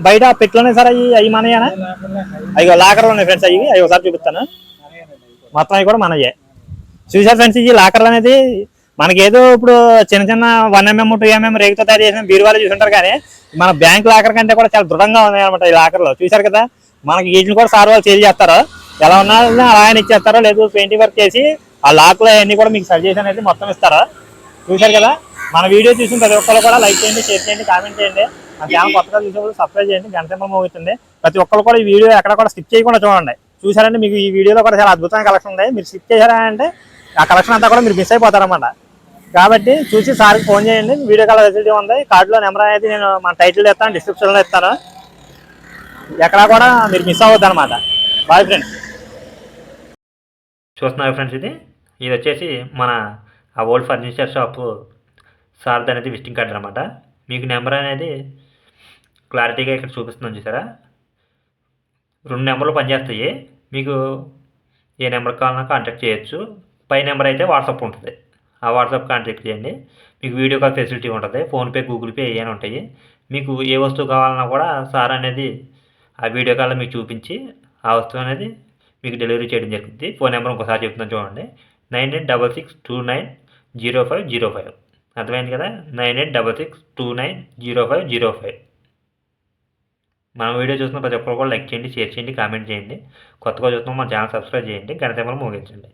బయట పెట్టులోనే సార్ అవి మనయేనా? అవి లాకర్లు ఉన్నాయి ఫ్రెండ్స్, అవి ఒకసారి చూపిస్తాను. మొత్తం అవి కూడా మనయే. చూసారు ఫ్రెండ్స్, ఈ లాకర్లు అనేది మనకి ఏదో ఇప్పుడు చిన్న చిన్న 1mm 2mm రేగుతో తయారు చేసిన బీరువాలు చూసుంటారు, కానీ మన బ్యాంక్ లాకర్ కంటే కూడా చాలా దృఢంగా ఉన్నాయి అనమాట ఈ లాకర్లు. చూసారు కదా, మనకి వీటిని కూడా సార్ వాళ్ళు సేల్ చేస్తారు. ఎలా ఉన్నా అలా ఆయన ఇచ్చేస్తారో, లేదు పెయింటింగ్ వర్క్ చేసి ఆ లాక్లో అన్ని కూడా మీకు సజెషన్ అనేది మొత్తం ఇస్తారా. చూసారు కదా, మన వీడియో చూసిన ప్రతి ఒక్కరు కూడా లైక్ చేయండి, షేర్ చేయండి, కామెంట్ చేయండి. మన ఛానల్ కొత్తగా చూసేవాళ్ళు సబ్స్క్రైబ్ చేయండి, గంట సింబల్ మోగుతుంది. ప్రతి ఒక్కరు కూడా ఈ వీడియో ఎక్కడ కూడా స్కిప్ చేయకుండా చూడండి. చూసారంటే మీకు ఈ వీడియోలో కూడా చాలా అద్భుతమైన కలెక్షన్ ఉంది. మీరు స్కిప్ చేశారంటే ఆ కలెక్షన్ అంతా కూడా మీరు మిస్ అయిపోతారన్నమాట. కాబట్టి చూసి సార్కి ఫోన్ చేయండి. వీడియో కాల్ ఫెసిలిటీ ఉంది. కార్డులో నెంబర్ అనేది నేను మన టైటిల్ ఇస్తాను, డిస్క్రిప్షన్లో ఇస్తాను. ఎక్కడా కూడా మీరు మిస్ అవ్వద్దు అనమాట. Bye friends. చూస్తున్నారు ఫ్రెండ్స్, ఇది వచ్చేసి మన ఆ ఓల్డ్ ఫర్నిచర్ షాపు సార్ది అనేది విజిటింగ్ కార్డు అనమాట. మీకు నెంబర్ అనేది క్లారిటీగా ఇక్కడ చూపిస్తున్నాను చూసారా. 2 నెంబర్లు పనిచేస్తాయి. మీకు ఏ నెంబర్ కావాలన్నా కాంటాక్ట్ చేయొచ్చు. పై నెంబర్ అయితే వాట్సాప్ ఉంటుంది, ఆ వాట్సాప్ కాంటాక్ట్ చేయండి. మీకు వీడియో కాల్ ఫెసిలిటీ ఉంటుంది, ఫోన్పే, గూగుల్ పే ఏమైనా ఉంటాయి. మీకు ఏ వస్తువు కావాలన్నా కూడా సార్ అనేది ఆ వీడియో కాల్లో మీకు చూపించి ఆ వస్తువు అనేది మీకు డెలివరీ చేయడం జరుగుతుంది. ఫోన్ నెంబర్ ఇంకోసారి చెప్తున్నాను చూడండి, 9866290505. అర్థమైంది కదా, 9866290505. మన వీడియో చూస్తున్న ప్రతి ఒక్కరు కూడా లైక్ చేయండి, షేర్ చేయండి, కామెంట్ చేయండి. కొత్తగా చూస్తున్నాం మన ఛానల్ సబ్స్క్రైబ్ చేయండి, గంట సింబల్ మోగించండి.